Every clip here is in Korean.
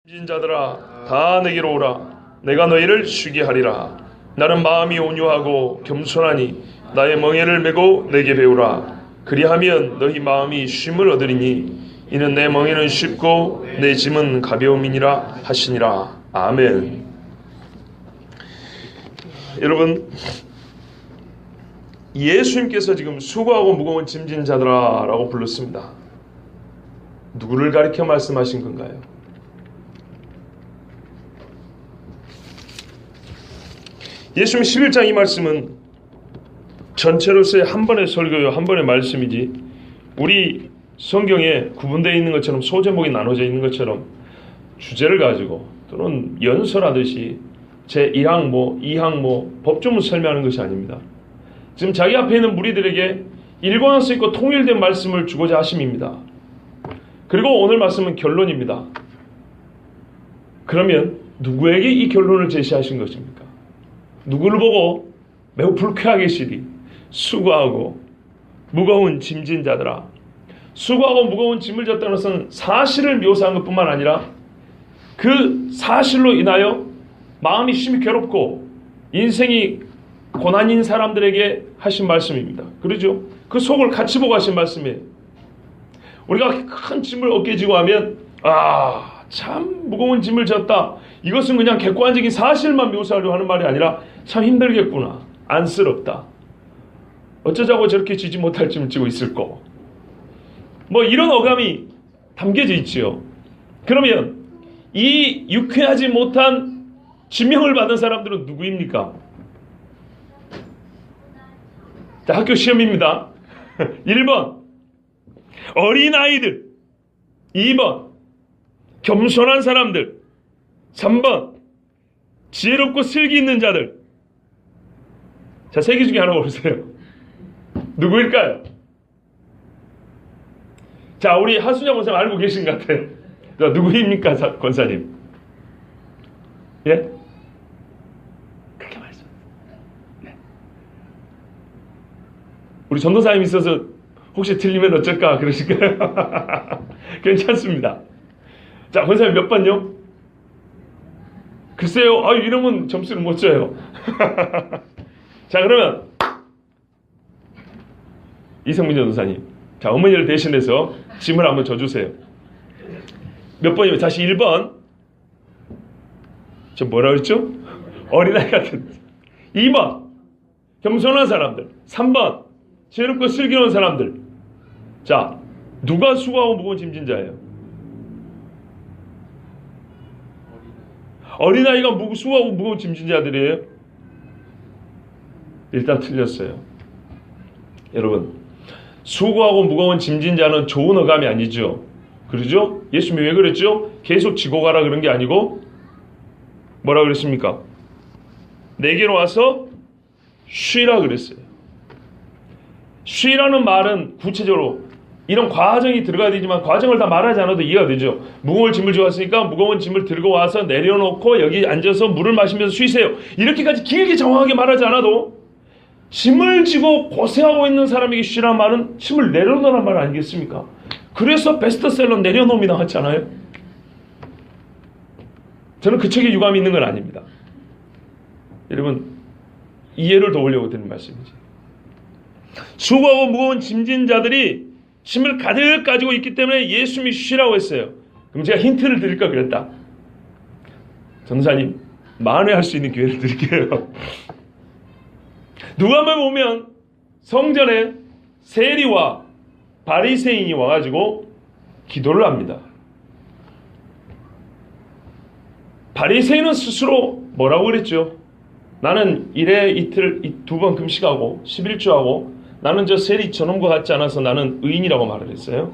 인자들아 다 내게로 오라. 내가 너희를 쉬게 하리라. 나는 마음이 온유하고 겸손하니 나의 멍에를 메고 내게 배우라. 그리하면 너희 마음이 쉼을 얻으리니 이는 내 멍에는 쉽고 내 짐은 가벼움이니라 하시니라. 아멘. 여러분, 예수님께서 지금 수고하고 무거운 짐진 자들아 라고 불렀습니다. 누구를 가리켜 말씀하신 건가요? 예수님 11장 이 말씀은 전체로서의 한 번의 설교요, 한 번의 말씀이지 우리 성경에 구분되어 있는 것처럼 소제목이 나눠져 있는 것처럼 주제를 가지고 또는 연설하듯이 제1항 2항 법조문 설명하는 것이 아닙니다. 지금 자기 앞에 있는 무리들에게 일관성 있고 통일된 말씀을 주고자 하심입니다. 그리고 오늘 말씀은 결론입니다. 그러면 누구에게 이 결론을 제시하신 것입니까? 누구를 보고 매우 불쾌하게 시리 수고하고 무거운 짐진 자들아. 수고하고 무거운 짐을 졌다는 것은 사실을 묘사한 것뿐만 아니라 그 사실로 인하여 마음이 심히 괴롭고 인생이 고난인 사람들에게 하신 말씀입니다. 그러죠? 그 속을 같이 보고 하신 말씀이에요. 우리가 큰 짐을 어깨에 지고 하면 참 무거운 짐을 졌다. 이것은 그냥 객관적인 사실만 묘사하려고 하는 말이 아니라 참 힘들겠구나. 안쓰럽다. 어쩌자고 저렇게 지지 못할 짐을 지고 있을 거. 이런 어감이 담겨져 있지요. 그러면 이 유쾌하지 못한 지명을 받은 사람들은 누구입니까? 자, 학교 시험입니다. 1번 어린아이들, 2번 겸손한 사람들, 3번 지혜롭고 슬기 있는 자들. 자, 세 개 중에 하나 고르세요. 누구일까요? 자, 우리 하순영 권사님 알고 계신 것 같아요. 자, 누구입니까, 권사님? 예? 그렇게 말씀. 예. 우리 전도사님 있어서 혹시 틀리면 어쩔까 그러실까요? 괜찮습니다. 자, 권사님 몇 번요? 글쎄요. 이러면 점수를 못 줘요. 자, 그러면 이성민 전도사님, 자, 어머니를 대신해서 짐을 한번 져주세요. 몇 번이면 다시 1번. 저 뭐라 그랬죠? 어린아이 같은. 2번 겸손한 사람들. 3번 지혜롭고 슬기로운 사람들. 자, 누가 수고하고 무거운 짐진 자예요? 어린아이가 수고하고 무거운 짐진 자들이에요? 일단 틀렸어요. 여러분, 수고하고 무거운 짐진 자는 좋은 어감이 아니죠. 그러죠? 예수님이 왜 그랬죠? 계속 지고 가라 그런 게 아니고 뭐라 그랬습니까? 내게로 와서 쉬라 그랬어요. 쉬라는 말은 구체적으로 이런 과정이 들어가야 되지만 과정을 다 말하지 않아도 이해가 되죠. 무거운 짐을 지고 왔으니까 무거운 짐을 들고 와서 내려놓고 여기 앉아서 물을 마시면서 쉬세요. 이렇게까지 길게 정확하게 말하지 않아도 짐을 지고 고생하고 있는 사람에게 쉬라는 말은 짐을 내려놓으라는 말 아니겠습니까? 그래서 베스트셀러 내려놓음이 나왔잖아요. 저는 그 책에 유감이 있는 건 아닙니다. 여러분, 이해를 도우려고 드리는 말씀이지. 수고하고 무거운 짐진 자들이 짐을 가득 가지고 있기 때문에 예수님이 쉬라고 했어요. 그럼 제가 힌트를 드릴까 그랬다. 전사님, 만회할 수 있는 기회를 드릴게요. 누가복음에 보면 성전에 세리와 바리새인이 와가지고 기도를 합니다. 바리새인은 스스로 뭐라고 그랬죠? 나는 일에 이틀 2번 금식하고 11조하고 나는 저 세리 저놈과 같지 않아서 나는 의인이라고 말을 했어요.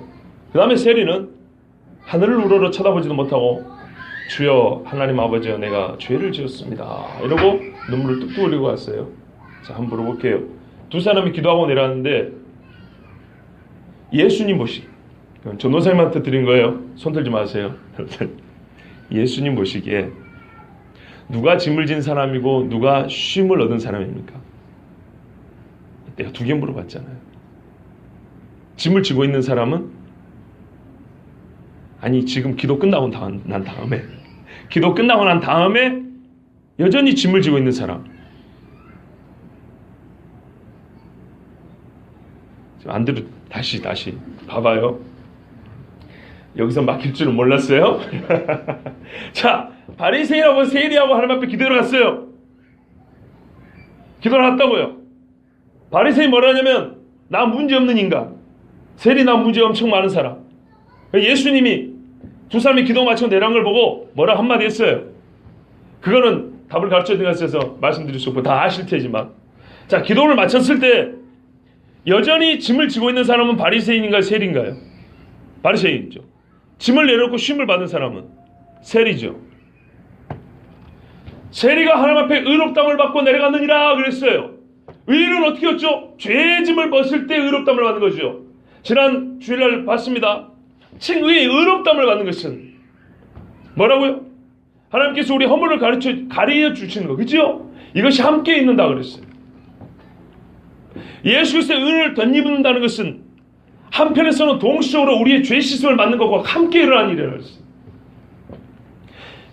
그 다음에 세리는 하늘을 우러러 쳐다보지도 못하고 주여 하나님 아버지여 내가 죄를 지었습니다 이러고 눈물을 뚝뚝 흘리고 갔어요. 자, 한번 물어볼게요. 두 사람이 기도하고 내려왔는데 예수님 보시기, 전도사님한테 드린 거예요. 손 들지 마세요. 예수님 보시기에 누가 짐을 진 사람이고 누가 쉼을 얻은 사람입니까? 내가 두 개 물어봤잖아요. 짐을 지고 있는 사람은 아니 지금 기도 끝나고 난 다음에 기도 끝나고 난 다음에 여전히 짐을 지고 있는 사람. 안 들어. 다시 봐봐요. 여기서 막힐 줄은 몰랐어요. 자, 바리새인하고 세리하고 하나님 앞에 기도를 갔어요. 기도를 했다고요. 바리새인 뭐라 하냐면 나 문제 없는 인간, 세리 나 문제 엄청 많은 사람. 예수님이 두 사람이 기도 마치고 내려간 걸 보고 뭐라 한마디 했어요. 그거는 답을 가르쳐 드렸어서 말씀드릴 수 없고 다 아실 테지만, 자, 기도를 마쳤을 때 여전히 짐을 지고 있는 사람은 바리새인인가요, 세리인가요? 바리새인이죠. 짐을 내려놓고 쉼을 받는 사람은 세리죠. 세리가 하나님 앞에 의롭다함을 받고 내려갔느니라 그랬어요. 의인은 어떻게 했죠? 죄의 짐을 벗을 때 의롭다함을 받는 거죠. 지난 주일날 봤습니다. 칭의의 의롭다함을 받는 것은 뭐라고요? 하나님께서 우리 허물을 가리어 주시는 거, 그죠? 이것이 함께 있는다 그랬어요. 예수 그리스도의 은혜를 덧입는다는 것은 한편에서는 동시적으로 우리의 죄 씻음을 받는 것과 함께 일어나는 일이라고 했어요.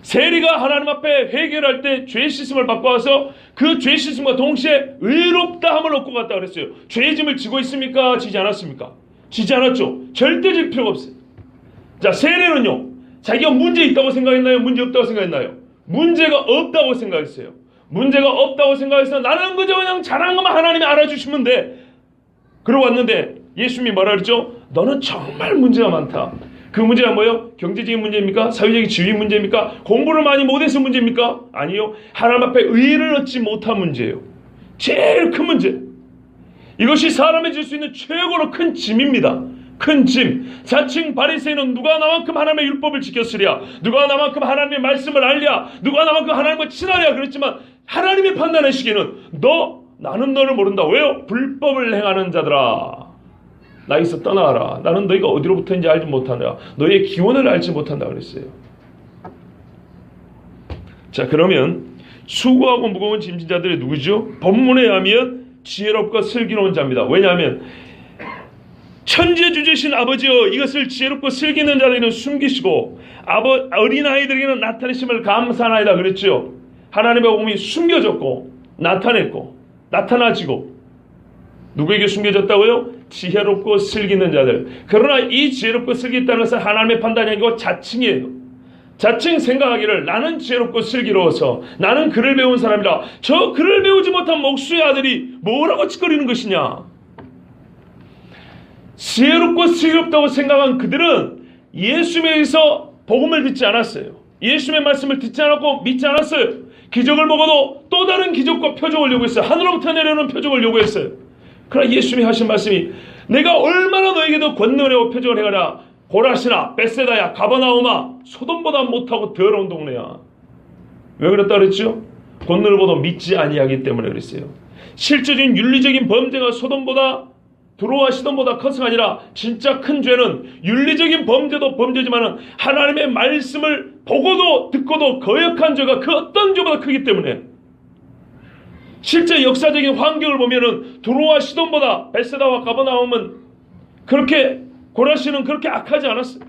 세리가 하나님 앞에 회개할 때 죄 씻음을 받고 와서 그 죄 씻음과 동시에 의롭다함을 얻고 갔다 그랬어요. 죄의 짐을 지고 있습니까? 지지 않았습니까? 지지 않았죠. 절대 질 필요가 없어요. 자, 세리는요, 자기가 문제 있다고 생각했나요? 문제 없다고 생각했나요? 문제가 없다고 생각했어요. 문제가 없다고 생각해서 나는 그저 그냥 잘한 것만 하나님이 알아주시면 돼. 그러고 왔는데 예수님이 뭐라 그랬죠? 너는 정말 문제가 많다. 그 문제가 뭐예요? 경제적인 문제입니까? 사회적인 지위 문제입니까? 공부를 많이 못해서 문제입니까? 아니요. 하나님 앞에 의를 얻지 못한 문제예요. 제일 큰 문제. 이것이 사람이 질 수 있는 최고로 큰 짐입니다. 큰 짐. 자칭 바리새인은 누가 나만큼 하나님의 율법을 지켰으랴, 누가 나만큼 하나님의 말씀을 알랴, 누가 나만큼 하나님과 친하랴 그랬지만 하나님이 판단하시기에는 나는 너를 모른다. 왜요? 불법을 행하는 자들아, 나에게서 떠나가라. 나는 너희가 어디로부터인지 알지 못하느라, 너희의 기원을 알지 못한다 그랬어요. 자, 그러면 수고하고 무거운 짐진 자들이 누구죠? 본문에 의하면 지혜롭고 슬기로운 자입니다. 왜냐하면 천지주제신 아버지여, 이것을 지혜롭고 슬기 있는 자들에게는 숨기시고 어린아이들에게는 나타내심을 감사하나이다 그랬죠. 하나님의 복음이 숨겨졌고 나타나지고 누구에게 숨겨졌다고요? 지혜롭고 슬기 있는 자들. 그러나 이 지혜롭고 슬기 있다는 것은 하나님의 판단이 아니고 자칭이에요. 자칭 생각하기를 나는 지혜롭고 슬기로워서 나는 글을 배운 사람이라. 저 글을 배우지 못한 목수의 아들이 뭐라고 짓거리는 것이냐. 지혜롭고 슬기롭다고 생각한 그들은 예수님에게서 복음을 듣지 않았어요. 예수님의 말씀을 듣지 않았고 믿지 않았어요. 기적을 먹어도 또 다른 기적과 표적을 요구했어요. 하늘로부터 내려오는 표적을 요구했어요. 그러나 예수님이 하신 말씀이 내가 얼마나 너에게도 권능을 하고 표적을 행하랴. 고라시나 벳세다야 가버나움아 소돔보다 못하고 더러운 동네야. 왜 그랬다 그랬죠? 권능을 보도 믿지 아니하기 때문에 그랬어요. 실질적인 윤리적인 범죄가 소돔보다 두로와 시돈보다 커서가 아니라 진짜 큰 죄는 윤리적인 범죄도 범죄지만 하나님의 말씀을 보고도 듣고도 거역한 죄가 그 어떤 죄보다 크기 때문에 실제 역사적인 환경을 보면은 두로와 시돈보다 벳세다와 가버나움은 그렇게, 고라시는 그렇게 악하지 않았어요.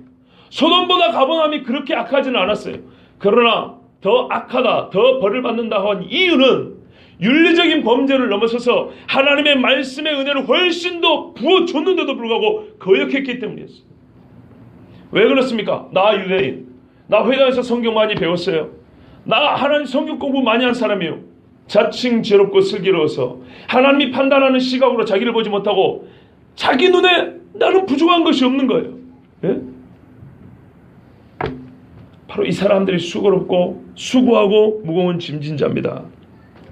소돔보다 가버나움이 그렇게 악하지는 않았어요. 그러나 더 악하다, 더 벌을 받는다 한 이유는 윤리적인 범죄를 넘어서서 하나님의 말씀의 은혜를 훨씬 더 부어줬는데도 불구하고 거역했기 때문이었어요. 왜 그렇습니까? 나 유대인, 나 회당에서 성경 많이 배웠어요. 나 하나님 성경 공부 많이 한 사람이에요. 자칭 지혜롭고 슬기로워서 하나님이 판단하는 시각으로 자기를 보지 못하고 자기 눈에 나는 부족한 것이 없는 거예요. 예? 바로 이 사람들이 수고하고 무거운 짐진 자입니다.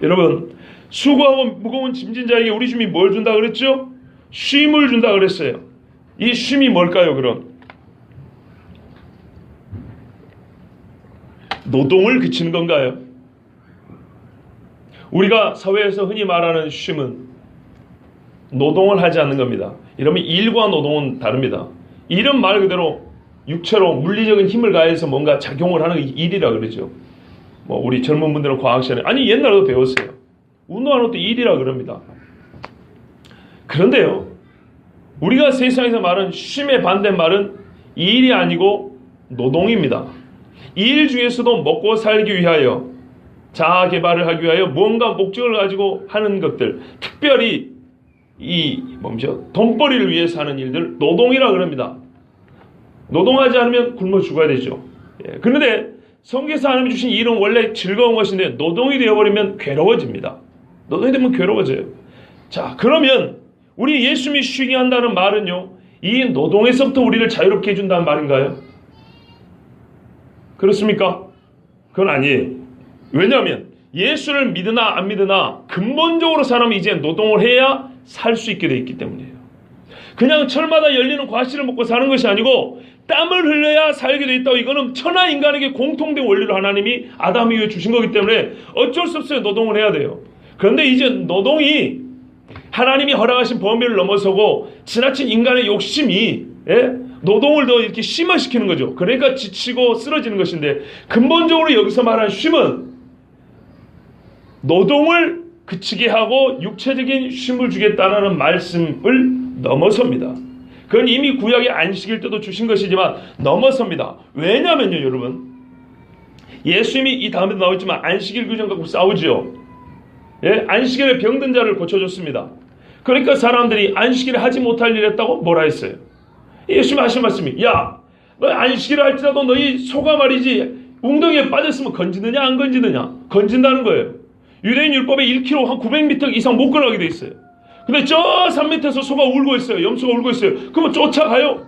여러분, 수고하고 무거운 짐진 자에게 우리 주님이 뭘 준다 그랬죠? 쉼을 준다 그랬어요. 이 쉼이 뭘까요, 그럼? 노동을 그치는 건가요? 우리가 사회에서 흔히 말하는 쉼은 노동을 하지 않는 겁니다. 이러면 일과 노동은 다릅니다. 일은 말 그대로 육체로 물리적인 힘을 가해서 뭔가 작용을 하는 게 일이라 그러죠. 뭐 우리 젊은 분들은 과학 시간에, 아니 옛날에도 배웠어요. 운동하는 것도 일이라 그럽니다. 그런데요, 우리가 세상에서 말하는 쉼의 반대말은 일이 아니고 노동입니다. 이 일 중에서도 먹고 살기 위하여, 자아 개발을 하기 위하여 무언가 목적을 가지고 하는 것들, 특별히 돈벌이를 위해서 하는 일들, 노동이라 그럽니다. 노동하지 않으면 굶어 죽어야 되죠. 그런데 성경에서 하나님이 주신 일은 원래 즐거운 것인데 노동이 되어버리면 괴로워집니다. 노동이 되면 괴로워져요. 자, 그러면 우리 예수님이 쉬게 한다는 말은요, 이 노동에서부터 우리를 자유롭게 해준다는 말인가요? 그렇습니까? 그건 아니에요. 왜냐하면 예수를 믿으나 안 믿으나 근본적으로 사람이 이제 노동을 해야 살 수 있게 되어 있기 때문이에요. 그냥 철마다 열리는 과실을 먹고 사는 것이 아니고 땀을 흘려야 살게 되어 있다고. 이거는 천하 인간에게 공통된 원리로 하나님이 아담 이후에 주신 거기 때문에 어쩔 수 없어요. 노동을 해야 돼요. 그런데 이제 노동이 하나님이 허락하신 범위를 넘어서고 지나친 인간의 욕심이 노동을 더 이렇게 심화시키는 거죠. 그러니까 지치고 쓰러지는 것인데, 근본적으로 여기서 말하는 쉼은 노동을 그치게 하고 육체적인 쉼을 주겠다는 말씀을 넘어섭니다. 그건 이미 구약의 안식일 때도 주신 것이지만 넘어섭니다. 왜냐면요, 여러분, 예수님이 이 다음에도 나오지만 안식일 규정 갖고 싸우죠. 안식일에 병든 자를 고쳐줬습니다. 그러니까 사람들이 안식일에 하지 못할 일 했다고 뭐라 했어요? 예수님 하신 말씀이, 야, 너 안식일을 할지라도 너희 소가 말이지 웅덩이에 빠졌으면 건지느냐 안 건지느냐? 건진다는 거예요. 유대인 율법에 1km 한 900m 이상 못 걸어가게 돼 있어요. 근데 저 산 밑에서 소가 울고 있어요. 염소가 울고 있어요. 그러면 쫓아가요.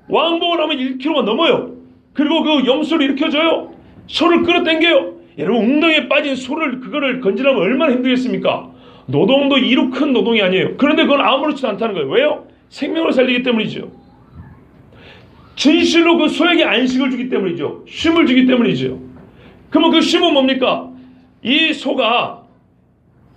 왕복을 하면 1km가 넘어요. 그리고 그 염소를 일으켜줘요. 소를 끌어당겨요. 여러분, 웅덩이에 빠진 소를 그거를 건지려면 얼마나 힘들겠습니까? 노동도 이루 큰 노동이 아니에요. 그런데 그건 아무렇지도 않다는 거예요. 왜요? 생명을 살리기 때문이죠. 진실로 그 소에게 안식을 주기 때문이죠. 쉼을 주기 때문이죠. 그러면 그 쉼은 뭡니까? 이 소가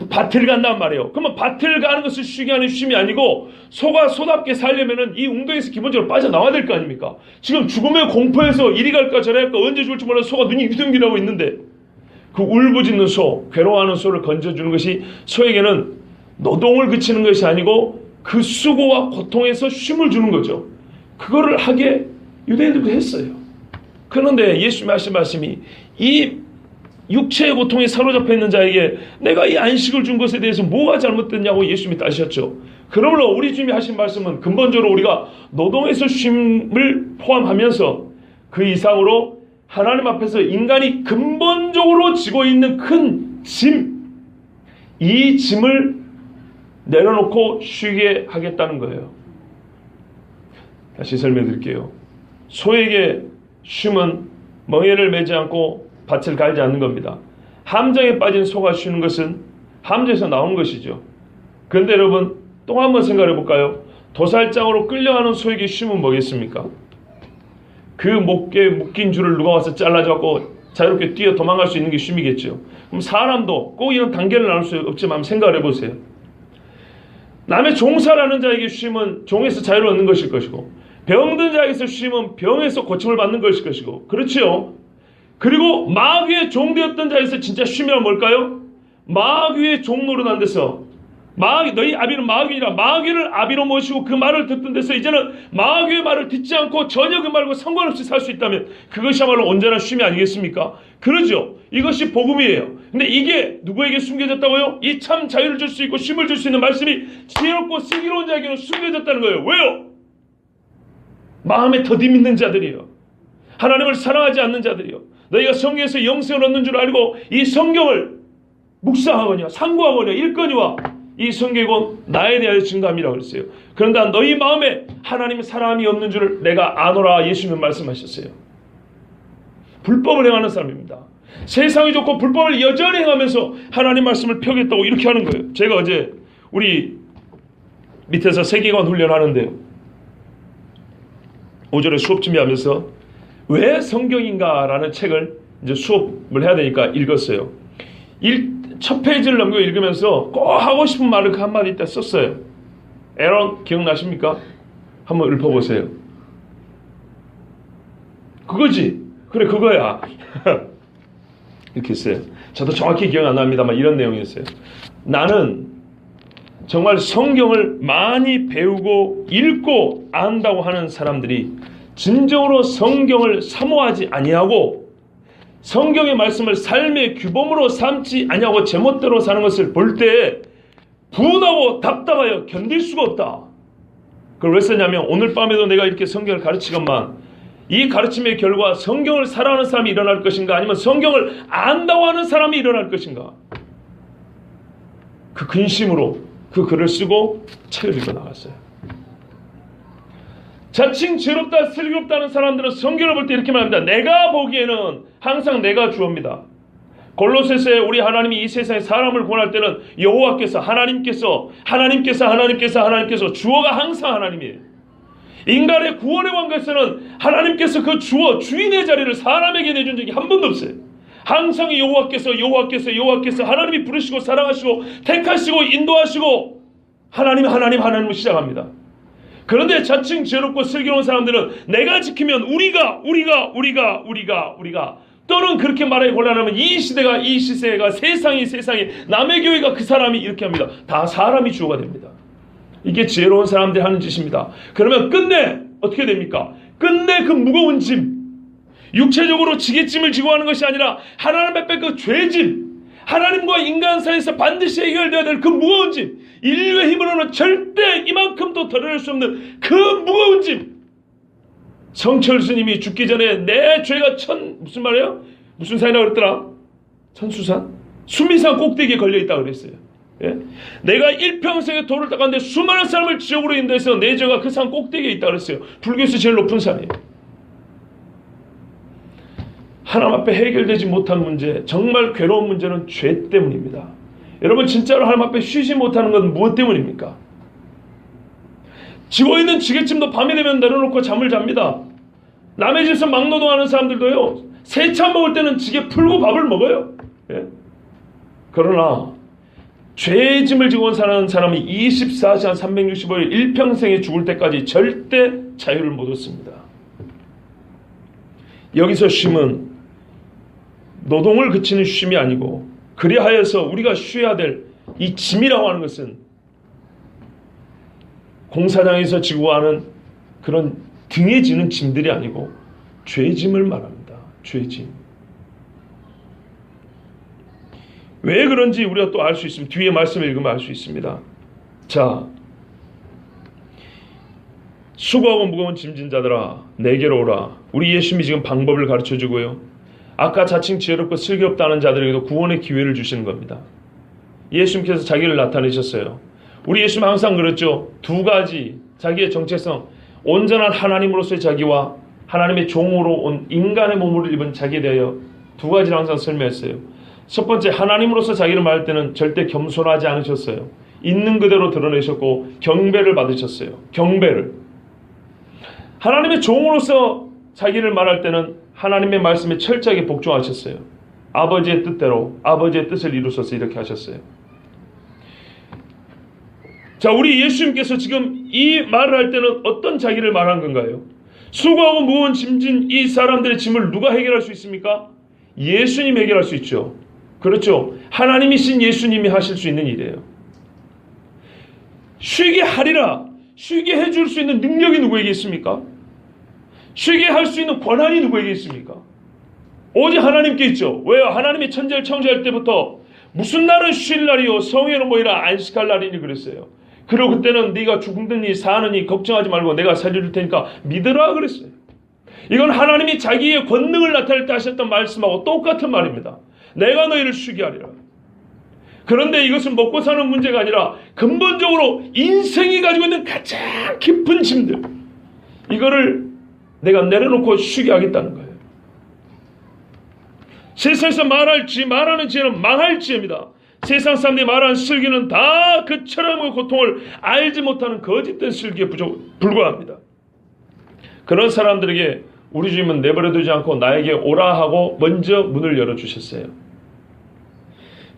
밭을 간단 말이에요. 그러면 밭을 가는 것을 쉬게 하는 쉼이 아니고, 소가 소답게 살려면은 이 웅덩이에서 기본적으로 빠져나와야 될 거 아닙니까? 지금 죽음의 공포에서 이리 갈까 저리 갈까 언제 죽을지 몰라서 소가 눈이 휘둥기라고 있는데, 그 울부짖는 소, 괴로워하는 소를 건져주는 것이 소에게는 노동을 그치는 것이 아니고 그 수고와 고통에서 쉼을 주는 거죠. 그거를 하게 유대인들도 했어요. 그런데 예수님이 하신 말씀이, 이 육체의 고통에 사로잡혀 있는 자에게 내가 이 안식을 준 것에 대해서 뭐가 잘못됐냐고 예수님이 따지셨죠. 그러므로 우리 주님이 하신 말씀은 근본적으로 우리가 노동에서 쉼을 포함하면서 그 이상으로 하나님 앞에서 인간이 근본적으로 지고 있는 큰 짐, 이 짐을 내려놓고 쉬게 하겠다는 거예요. 다시 설명해 드릴게요. 소에게 쉼은 멍에를 매지 않고 밭을 갈지 않는 겁니다. 함정에 빠진 소가 쉬는 것은 함정에서 나온 것이죠. 그런데 여러분, 또 한번 생각해 볼까요? 도살장으로 끌려가는 소에게 쉼은 뭐겠습니까? 그 목에 묶인 줄을 누가 와서 잘라줘갖고 자유롭게 뛰어 도망갈 수 있는 게 쉼이겠죠. 그럼 사람도 꼭 이런 단계를 나눌 수 없지만 생각을 해보세요. 남의 종살하는 자에게 쉼은 종에서 자유를 얻는 것일 것이고, 병든 자에게서 쉼은 병에서 고침을 받는 것일 것이고, 그렇지요? 그리고 마귀의 종되었던 자에서 진짜 쉼이란 뭘까요? 마귀의 종노릇한 데서, 너희 아비는 마귀니라, 마귀를 아비로 모시고 그 말을 듣던 데서 이제는 마귀의 말을 듣지 않고 전혀 그 말과 상관없이 살 수 있다면 그것이야말로 온전한 쉼이 아니겠습니까? 그러죠. 이것이 복음이에요. 근데 이게 누구에게 숨겨졌다고요? 이 참 자유를 줄 수 있고 쉼을 줄 수 있는 말씀이 지혜롭고 슬기로운 자에게는 숨겨졌다는 거예요. 왜요? 마음에 더디 믿는 자들이요, 하나님을 사랑하지 않는 자들이요, 너희가 성경에서 영생을 얻는 줄 알고 이 성경을 묵상하거냐 상고하거냐 읽거니와 이 성경이 곧 나에 대하여 증거함이라고 그랬어요. 그런데 너희 마음에 하나님의 사랑함이 없는 줄을 내가 아노라, 예수님은 말씀하셨어요. 불법을 행하는 사람입니다. 세상이 좋고 불법을 여전히 행하면서 하나님 말씀을 펴겠다고 이렇게 하는 거예요. 제가 어제 우리 밑에서 세계관 훈련하는데요, 오전에 수업 준비하면서 왜 성경인가라는 책을 이제 수업을 해야 되니까 읽었어요. 첫 페이지를 넘겨 읽으면서 꼭 하고 싶은 말을 그 한마디 때 썼어요. 에런 기억나십니까? 한번 읊어보세요. 그거지. 그래, 그거야. 이렇게 했어요. 저도 정확히 기억 안 납니다만 이런 내용이었어요. 나는 정말 성경을 많이 배우고 읽고 안다고 하는 사람들이 진정으로 성경을 사모하지 아니하고 성경의 말씀을 삶의 규범으로 삼지 아니하고 제멋대로 사는 것을 볼 때 분하고 답답하여 견딜 수가 없다. 그걸 왜 썼냐면 오늘 밤에도 내가 이렇게 성경을 가르치건만 이 가르침의 결과 성경을 사랑하는 사람이 일어날 것인가 아니면 성경을 안다고 하는 사람이 일어날 것인가, 그 근심으로 그 글을 쓰고 책을 읽어 나갔어요. 자칭 죄롭다 슬기롭다는 사람들은 성경을 볼 때 이렇게 말합니다. 내가 보기에는 항상 내가 주어입니다. 골로새서에 우리 하나님이 이 세상에 사람을 구원할 때는 여호와께서 하나님께서 주어가 항상 하나님이에요. 인간의 구원의 관계에서는 하나님께서 그 주어 주인의 자리를 사람에게 내준 적이 한 번도 없어요. 항상 여호와께서 하나님이 부르시고 사랑하시고 택하시고 인도하시고 하나님을 시작합니다. 그런데 자칭 죄롭고 슬기로운 사람들은 내가 지키면 우리가 또는 그렇게 말하기 곤란하면 이 시대가 세상이 남의 교회가 그 사람이 이렇게 합니다. 다 사람이 주어가 됩니다. 이게 지혜로운 사람들이 하는 짓입니다. 그러면 끝내 어떻게 됩니까? 끝내 그 무거운 짐, 육체적으로 지게짐을 지고 하는 것이 아니라 하나님 앞에 그 죄짐, 하나님과 인간 사이에서 반드시 해결되어야 될 그 무거운 짐, 인류의 힘으로는 절대 이만큼도 덜어낼 수 없는 그 무거운 짐. 성철스님이 죽기 전에 내 죄가 무슨 말이에요? 무슨 산이라고 그랬더라? 천수산? 수미산 꼭대기에 걸려있다고 그랬어요. 예? 내가 일평생에 도를 닦았는데 수많은 사람을 지옥으로 인도해서 내 죄가 그 산 꼭대기에 있다고 그랬어요. 불교에서 제일 높은 산이에요. 하나님 앞에 해결되지 못한 문제, 정말 괴로운 문제는 죄 때문입니다. 여러분 진짜로 하나님 앞에 쉬지 못하는 건 무엇 때문입니까? 지고 있는 지게짐도 밤이 되면 내려놓고 잠을 잡니다. 남의 집에서 막노동하는 사람들도요, 세차 먹을 때는 지게 풀고 밥을 먹어요. 예? 그러나 죄의 짐을 지고 사는 사람이 24시간 365일 일평생에 죽을 때까지 절대 자유를 못 얻습니다. 여기서 쉼은 노동을 그치는 쉼이 아니고, 그리하여서 우리가 쉬어야 될 이 짐이라고 하는 것은 공사장에서 지고 하는 그런 등에 지는 짐들이 아니고 죄짐을 말합니다. 죄짐. 왜 그런지 우리가 또 알 수 있습니다. 뒤에 말씀을 읽으면 알 수 있습니다. 자, 수고하고 무거운 짐진 자들아 내게로 오라. 우리 예수님이 지금 방법을 가르쳐주고요, 아까 자칭 지혜롭고 슬기롭다는 자들에게도 구원의 기회를 주시는 겁니다. 예수님께서 자기를 나타내셨어요. 우리 예수님은 항상 그랬죠. 두 가지, 자기의 정체성, 온전한 하나님으로서의 자기와 하나님의 종으로 온 인간의 몸을 입은 자기에 대하여 두 가지를 항상 설명했어요. 첫 번째, 하나님으로서 자기를 말할 때는 절대 겸손하지 않으셨어요. 있는 그대로 드러내셨고 경배를 받으셨어요. 경배를. 하나님의 종으로서 자기를 말할 때는 하나님의 말씀에 철저하게 복종하셨어요. 아버지의 뜻대로 아버지의 뜻을 이루셔서 이렇게 하셨어요. 자, 우리 예수님께서 지금 이 말을 할 때는 어떤 자기를 말한 건가요? 수고하고 무거운 짐진 이 사람들의 짐을 누가 해결할 수 있습니까? 예수님이 해결할 수 있죠. 그렇죠. 하나님이신 예수님이 하실 수 있는 일이에요. 쉬게 하리라, 쉬게 해줄 수 있는 능력이 누구에게 있습니까? 쉬게 할 수 있는 권한이 누구에게 있습니까? 오직 하나님께 있죠. 왜요? 하나님이 천지를 창조할 때부터 무슨 날은 쉴 날이요 성회는 모이라 안식할 날이니 그랬어요. 그리고 그때는 네가 죽느니 사느니 걱정하지 말고 내가 살려줄 테니까 믿으라 그랬어요. 이건 하나님이 자기의 권능을 나타낼 때 하셨던 말씀하고 똑같은 말입니다. 내가 너희를 쉬게 하리라. 그런데 이것은 먹고 사는 문제가 아니라 근본적으로 인생이 가지고 있는 가장 깊은 짐들, 이거를 내가 내려놓고 쉬게 하겠다는 거예요. 세상에서 말하는 지혜는 망할 지혜입니다. 세상 사람들이 말하는 슬기는 다 그 철학과 고통을 알지 못하는 거짓된 슬기에 불과합니다. 그런 사람들에게 우리 주님은 내버려두지 않고 나에게 오라 하고 먼저 문을 열어주셨어요.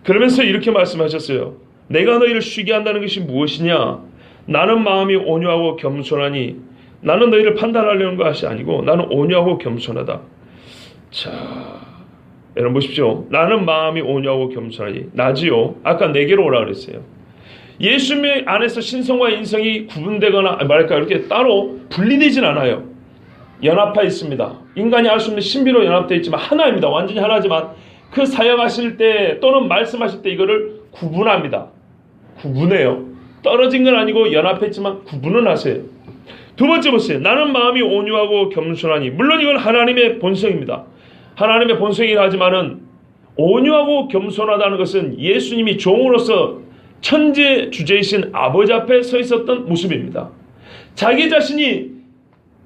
그러면서 이렇게 말씀하셨어요. 내가 너희를 쉬게 한다는 것이 무엇이냐? 나는 마음이 온유하고 겸손하니, 나는 너희를 판단하려는 것이 아니고 나는 온유하고 겸손하다. 자, 여러분 보십시오. 나는 마음이 온유하고 겸손하니, 나지요. 아까 내게로 오라 그랬어요. 예수님 안에서 신성과 인성이 구분되거나 이렇게 따로 분리되진 않아요. 연합해 있습니다. 인간이 알 수 없는 신비로 연합되어 있지만 하나입니다. 완전히 하나지만 그 사역하실 때 또는 말씀하실 때 이거를 구분합니다. 구분해요. 떨어진 건 아니고 연합했지만 구분은 하세요. 두 번째 보세요. 나는 마음이 온유하고 겸손하니. 물론 이건 하나님의 본성입니다. 하나님의 본성이긴 하지만은 온유하고 겸손하다는 것은 예수님이 종으로서 천재 주제이신 아버지 앞에 서 있었던 모습입니다. 자기 자신이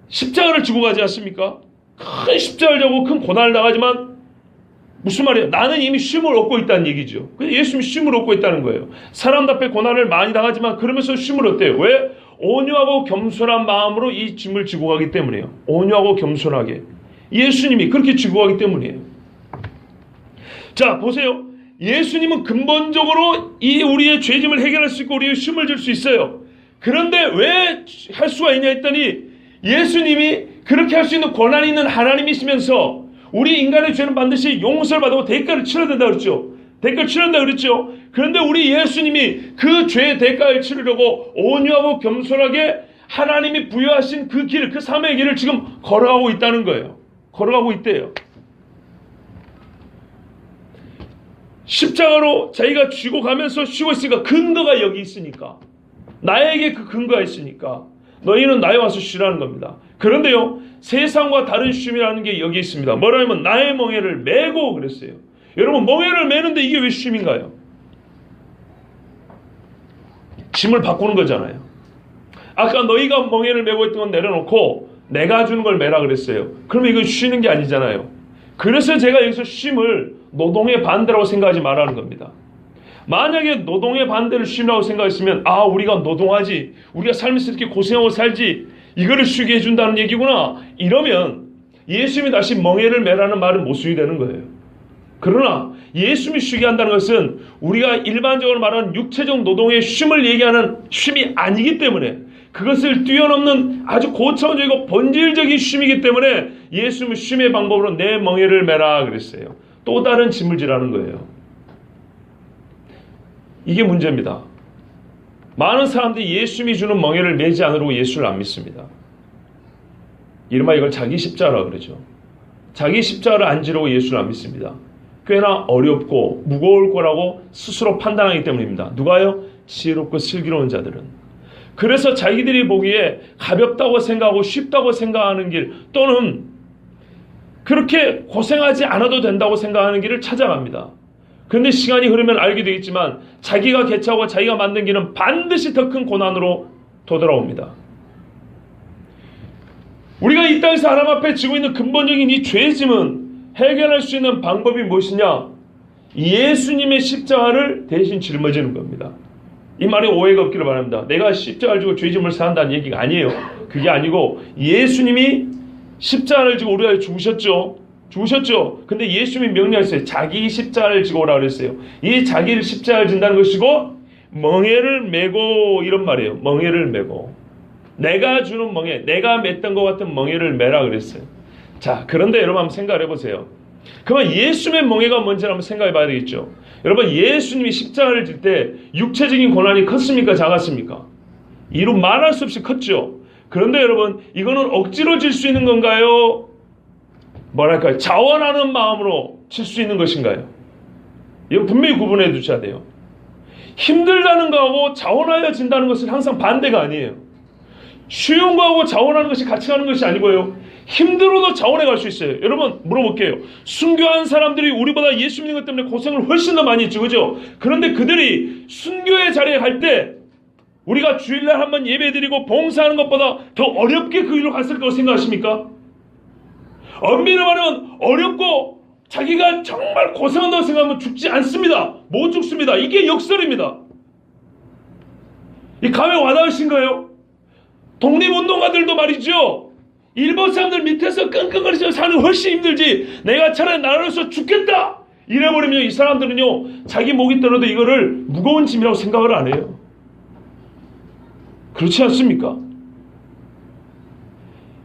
십자가를 지고 가지 않습니까? 큰 십자가를 지고 큰 고난을 당하지만 무슨 말이에요? 나는 이미 쉼을 얻고 있다는 얘기죠. 예수님이 쉼을 얻고 있다는 거예요. 사람답게 고난을 많이 당하지만 그러면서 쉼을 얻대요. 왜? 온유하고 겸손한 마음으로 이 짐을 지고 가기 때문이에요. 온유하고 겸손하게. 예수님이 그렇게 지고 가기 때문이에요. 자, 보세요. 예수님은 근본적으로 이 우리의 죄짐을 해결할 수 있고 우리의 쉼을 줄 수 있어요. 그런데 왜 할 수가 있냐 했더니 예수님이 그렇게 할 수 있는 권한이 있는 하나님이시면서 우리 인간의 죄는 반드시 용서를 받고 대가를 치러야 된다 그랬죠. 대가를 치러야 된다 그랬죠. 그런데 우리 예수님이 그 죄의 대가를 치르려고 온유하고 겸손하게 하나님이 부여하신 그 길, 그 삶의 길을 지금 걸어가고 있다는 거예요. 걸어가고 있대요. 십자가로 자기가 쥐고 가면서 쉬고 있으니까 근거가 여기 있으니까. 나에게 그 근거가 있으니까 너희는 나에 와서 쉬라는 겁니다. 그런데요, 세상과 다른 쉼이라는 게 여기 있습니다. 뭐라면 나의 멍에를 메고 그랬어요. 여러분, 멍에를 메는데 이게 왜 쉼인가요? 짐을 바꾸는 거잖아요. 아까 너희가 멍에를 메고 있던 건 내려놓고 내가 주는 걸 메라 그랬어요. 그러면 이건 쉬는 게 아니잖아요. 그래서 제가 여기서 쉼을 노동의 반대라고 생각하지 말라는 겁니다. 만약에 노동의 반대를 쉼이라고 생각했으면 우리가 노동하지, 우리가 삶에서 이렇게 고생하고 살지, 이거를 쉬게 해준다는 얘기구나, 이러면 예수님이 다시 멍에를 메라는 말은 못 쓰게 되는 거예요. 그러나 예수님이 쉬게 한다는 것은 우리가 일반적으로 말하는 육체적 노동의 쉼을 얘기하는 쉼이 아니기 때문에, 그것을 뛰어넘는 아주 고차원적이고 본질적인 쉼이기 때문에 예수님은 쉼의 방법으로 내 멍에를 메라 그랬어요. 또 다른 짐을 지라는 거예요. 이게 문제입니다. 많은 사람들이 예수님이 주는 멍에를 메지 않으려고 예수를 안 믿습니다. 이른바 이걸 자기 십자가라고 그러죠. 자기 십자가를 안 지려고 예수를 안 믿습니다. 꽤나 어렵고 무거울 거라고 스스로 판단하기 때문입니다. 누가요? 지혜롭고 슬기로운 자들은. 그래서 자기들이 보기에 가볍다고 생각하고 쉽다고 생각하는 길, 또는 그렇게 고생하지 않아도 된다고 생각하는 길을 찾아갑니다. 그런데 시간이 흐르면 알게 되겠지만 자기가 개척하고 자기가 만든 길은 반드시 더 큰 고난으로 도돌아옵니다. 우리가 이 땅에서 하나님 앞에 지고 있는 근본적인 이 죄짐은 해결할 수 있는 방법이 무엇이냐? 예수님의 십자가를 대신 짊어지는 겁니다. 이 말에 오해가 없기를 바랍니다. 내가 십자가를 지고 죄짐을 사한다는 얘기가 아니에요. 그게 아니고 예수님이 십자가를 지고 우리 위해 죽으셨죠. 근데 예수님이 명령했어요. 자기 십자가를 지고 오라고 그랬어요. 이 자기를 십자가를 진다는 것이고 멍에를 메고, 이런 말이에요. 멍에를 메고. 내가 주는 멍에, 내가 맸던 것 같은 멍에를 메라 그랬어요. 자, 그런데 여러분 한번 생각을 해보세요. 그러면 예수님의 멍에가 뭔지 한번 생각해 봐야 되겠죠. 여러분, 예수님이 십자가를 질 때 육체적인 고난이 컸습니까? 작았습니까? 이루 말할 수 없이 컸죠. 그런데 여러분, 이거는 억지로 질 수 있는 건가요? 뭐랄까요? 자원하는 마음으로 칠 수 있는 것인가요? 이거 분명히 구분해 두셔야 돼요. 힘들다는 거하고 자원하여 진다는 것은 항상 반대가 아니에요. 쉬운 거하고 자원하는 것이 같이 가는 것이 아니고요. 힘들어도 자원해 갈 수 있어요. 여러분 물어볼게요. 순교한 사람들이 우리보다 예수 믿는 것 때문에 고생을 훨씬 더 많이 했죠. 그죠? 그런데 그들이 순교의 자리에 갈 때 우리가 주일날 한번 예배드리고 봉사하는 것보다 더 어렵게 그 길로 갔을 거라고 생각하십니까? 엄밀히 말하면 어렵고 자기가 정말 고생한다고 생각하면 죽지 않습니다. 못 죽습니다. 이게 역설입니다. 이 감에 와닿으신가요? 독립운동가들도 말이죠. 일본 사람들 밑에서 끙끙거리면서 사는 훨씬 힘들지, 내가 차라리 나라로서 죽겠다 이래버리면 이 사람들은요, 자기 목이 떨어도 이거를 무거운 짐이라고 생각을 안 해요. 그렇지 않습니까?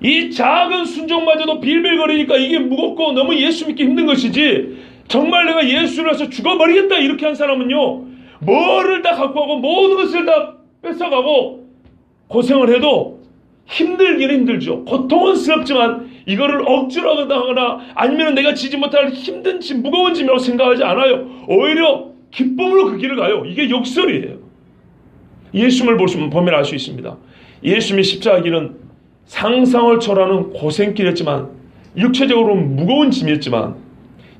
이 작은 순종마저도 빌빌거리니까 이게 무겁고 너무 예수 믿기 힘든 것이지, 정말 내가 예수를 해서 죽어버리겠다 이렇게 한 사람은요, 뭐를 다 갖고 가고 모든 것을 다 뺏어가고 고생을 해도 힘들기는 힘들죠. 고통은 스럽지만 이거를 억지로 하거나 아니면 내가 지지 못할 힘든 짐, 무거운 짐이라고 생각하지 않아요. 오히려 기쁨으로 그 길을 가요. 이게 역설이에요. 예수님을 보면 알 수 있습니다. 예수님의 십자가 길은 상상을 초월하는 고생길이었지만 육체적으로 무거운 짐이었지만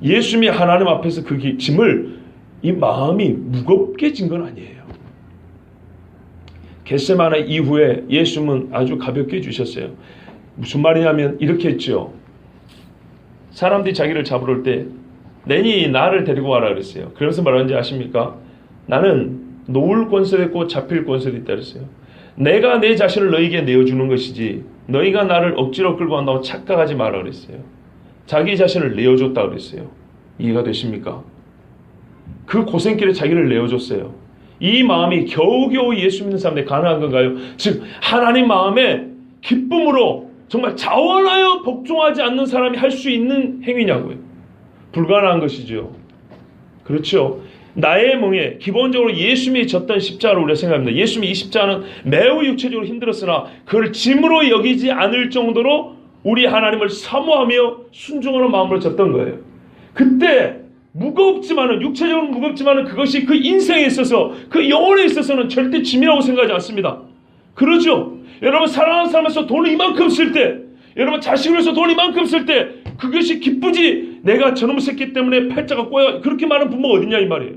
예수님이 하나님 앞에서 그 짐을 이 마음이 무겁게 진 건 아니에요. 겟세마네 이후에 예수님은 아주 가볍게 주셨어요. 무슨 말이냐면 이렇게 했죠. 사람들이 자기를 잡으러 올 때 내니 나를 데리고 와라 그랬어요. 그래서 뭐라는지 아십니까? 나는 놓을 권세도 있고 잡힐 권세도 있다 그랬어요. 내가 내 자신을 너에게 내어주는 것이지 너희가 나를 억지로 끌고 간다고 착각하지 마라 그랬어요. 자기 자신을 내어줬다 그랬어요. 이해가 되십니까? 그 고생길에 자기를 내어줬어요. 이 마음이 겨우겨우 예수 믿는 사람들이 가능한 건가요? 즉 하나님 마음에 기쁨으로 정말 자원하여 복종하지 않는 사람이 할 수 있는 행위냐고요. 불가능한 것이죠. 그렇죠. 나의 멍에 기본적으로 예수님이 졌던 십자가를 우리가 생각합니다. 예수님이 이 십자가는 매우 육체적으로 힘들었으나 그걸 짐으로 여기지 않을 정도로 우리 하나님을 사모하며 순종하는 마음으로 졌던 거예요. 그때 무겁지만은 육체적으로 무겁지만은 그것이 그 인생에 있어서 그 영혼에 있어서는 절대 짐이라고 생각하지 않습니다. 그러죠. 여러분 사랑하는 사람에서 돈을 이만큼 쓸 때, 여러분 자식을 위해서 돈을 이만큼 쓸 때 그것이 기쁘지. 내가 저놈 새끼 때문에 팔자가 꼬여. 그렇게 많은 부모가 어딨냐 이 말이에요.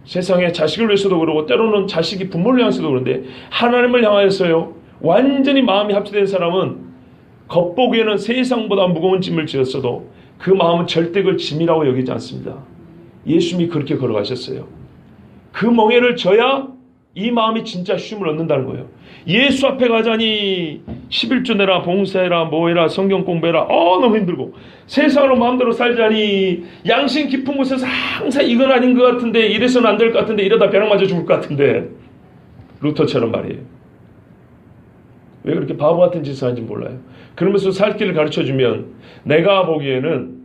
세상에 자식을 위해서도 그러고 때로는 자식이 부모를 향해서도 그런데 하나님을 향하여서요 완전히 마음이 합치된 사람은 겉보기에는 세상보다 무거운 짐을 지었어도 그 마음은 절대 그걸 짐이라고 여기지 않습니다. 예수님이 그렇게 걸어가셨어요. 그 멍에를 져야 이 마음이 진짜 쉼을 얻는다는 거예요. 예수 앞에 가자니 11조 내라 봉사해라 뭐해라 성경 공부해라 너무 힘들고 세상으로 마음대로 살자니 양심 깊은 곳에서 항상 이건 아닌 것 같은데 이래서는 안 될 것 같은데 이러다 벼락 맞아 죽을 것 같은데 루터처럼 말이에요. 왜 그렇게 바보 같은 짓을 하는지 몰라요. 그러면서 살 길을 가르쳐주면 내가 보기에는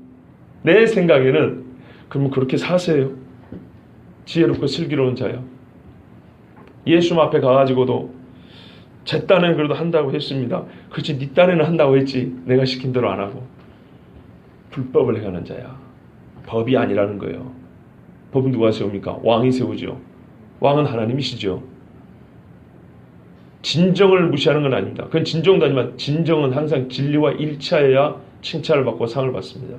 내 생각에는 그러면 그렇게 사세요. 지혜롭고 슬기로운 자요. 예수 앞에 가가지고도 제 딴에는 그래도 한다고 했습니다. 그렇지 네 딴에는 한다고 했지 내가 시킨 대로 안 하고 불법을 행하는 자야. 법이 아니라는 거예요. 법은 누가 세웁니까? 왕이 세우죠. 왕은 하나님이시죠. 진정을 무시하는 건 아닙니다. 그건 진정도 아니지만 진정은 항상 진리와 일치하여야 칭찬을 받고 상을 받습니다.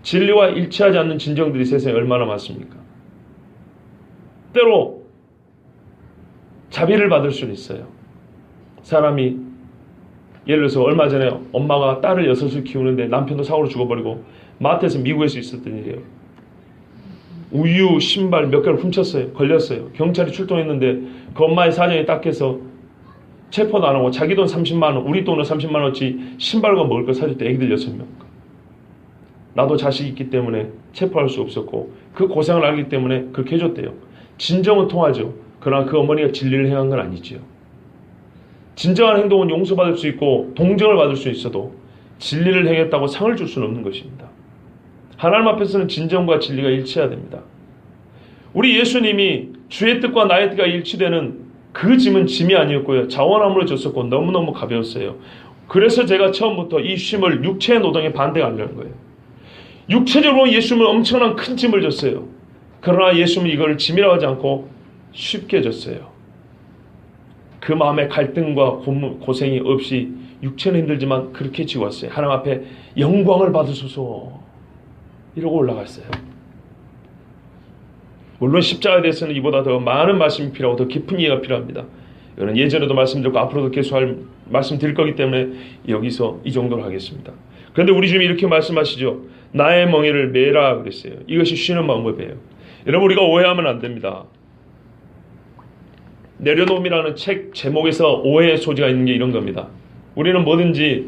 진리와 일치하지 않는 진정들이 세상에 얼마나 많습니까? 때로 자비를 받을 수는 있어요. 사람이 예를 들어서 얼마 전에 엄마가 딸을 6을 키우는데 남편도 사고로 죽어버리고 마트에서 미국에서 있었던 일이에요. 우유, 신발 몇 개를 훔쳤어요. 걸렸어요. 경찰이 출동했는데 그 엄마의 사정이 딱해서 체포도 안 하고 자기 돈 30만 원, 우리 돈은 30만 원어치 신발과 먹을 거 사줬대. 애기들 6명. 나도 자식이 있기 때문에 체포할 수 없었고 그 고생을 알기 때문에 그렇게 해줬대요. 진정은 통하죠. 그러나 그 어머니가 진리를 행한 건 아니지요. 진정한 행동은 용서받을 수 있고 동정을 받을 수 있어도 진리를 행했다고 상을 줄 수는 없는 것입니다. 하나님 앞에서는 진정과 진리가 일치해야 됩니다. 우리 예수님이 주의 뜻과 나의 뜻과 일치되는 그 짐은 짐이 아니었고요. 자원함으로 졌었고 너무너무 가벼웠어요. 그래서 제가 처음부터 이 쉼을 육체의 노동에 반대가 아니라는 거예요. 육체적으로 예수님은 엄청난 큰 짐을 졌어요. 그러나 예수님은 이걸 짐이라고 하지 않고 쉽게 졌어요. 그 마음의 갈등과 고생이 없이 육체는 힘들지만 그렇게 지웠어요. 하나님 앞에 영광을 받으소서 이러고 올라갔어요. 물론 십자가에 대해서는 이보다 더 많은 말씀이 필요하고 더 깊은 이해가 필요합니다. 이거는 예전에도 말씀드렸고 앞으로도 계속 말씀드릴 거기 때문에 여기서 이 정도로 하겠습니다. 그런데 우리 주님이 이렇게 말씀하시죠. 나의 멍에를 메라 그랬어요. 이것이 쉬는 방법이에요. 여러분 우리가 오해하면 안 됩니다. 내려놓음이라는 책 제목에서 오해의 소지가 있는 게 이런 겁니다. 우리는 뭐든지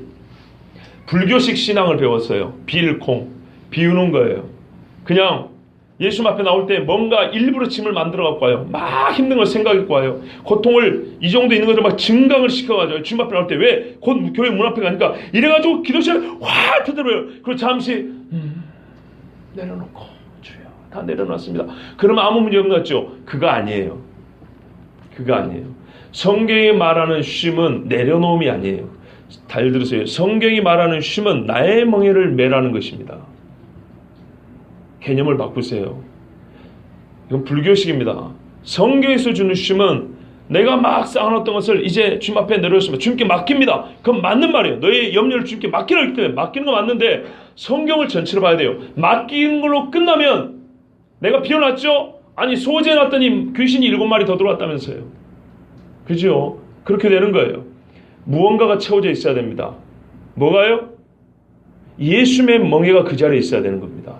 불교식 신앙을 배웠어요. 빌콩, 비우는 거예요. 그냥 예수 앞에 나올 때 뭔가 일부러 짐을 만들어 갖고 와요. 막 힘든 걸 생각했고 와요. 고통을 이 정도 있는 것을 막 증강을 시켜가지고 주님 앞에 나올 때 왜 곧 교회 문 앞에 가니까 이래가지고 기도실에 확 터뜨려요. 그리고 잠시 내려놓고 주여 다 내려놨습니다. 그러면 아무 문제 없는 것 같죠? 그거 아니에요. 그거 아니에요. 성경이 말하는 쉼은 내려놓음이 아니에요. 잘 들으세요. 성경이 말하는 쉼은 나의 멍에를 매라는 것입니다. 개념을 바꾸세요. 이건 불교식입니다. 성경에서 주는 쉼은 내가 막 쌓아놨던 것을 이제 주님 앞에 내려놓습니다. 주님께 맡깁니다. 그건 맞는 말이에요. 너의 염려를 주님께 맡기라 했기 때문에 맡기는 거 맞는데 성경을 전체로 봐야 돼요. 맡기는 걸로 끝나면 내가 비워놨죠? 아니 소재해놨더니 귀신이 7마리 더 들어왔다면서요. 그죠? 그렇게 되는 거예요. 무언가가 채워져 있어야 됩니다. 뭐가요? 예수님의 멍에가 그 자리에 있어야 되는 겁니다.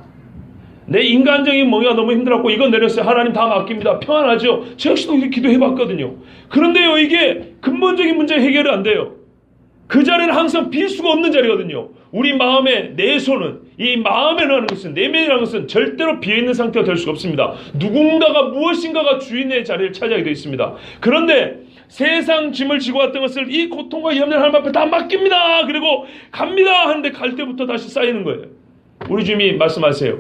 내 인간적인 멍에가 너무 힘들었고 이건 내렸어요. 하나님 다 맡깁니다. 평안하죠? 저 역시도 이렇게 기도해봤거든요. 그런데요, 이게 근본적인 문제 해결이 안 돼요. 그 자리는 항상 빌 수가 없는 자리거든요. 우리 마음의 내 손은, 이 마음이라는 것은, 내면이라는 것은 절대로 비어있는 상태가 될 수가 없습니다. 누군가가 무엇인가가 주인의 자리를 차지하게 되어 있습니다. 그런데 세상 짐을 지고 왔던 것을 이 고통과 염려를 하나님 앞에 다 맡깁니다. 그리고 갑니다 하는데 갈 때부터 다시 쌓이는 거예요. 우리 주님이 말씀하세요.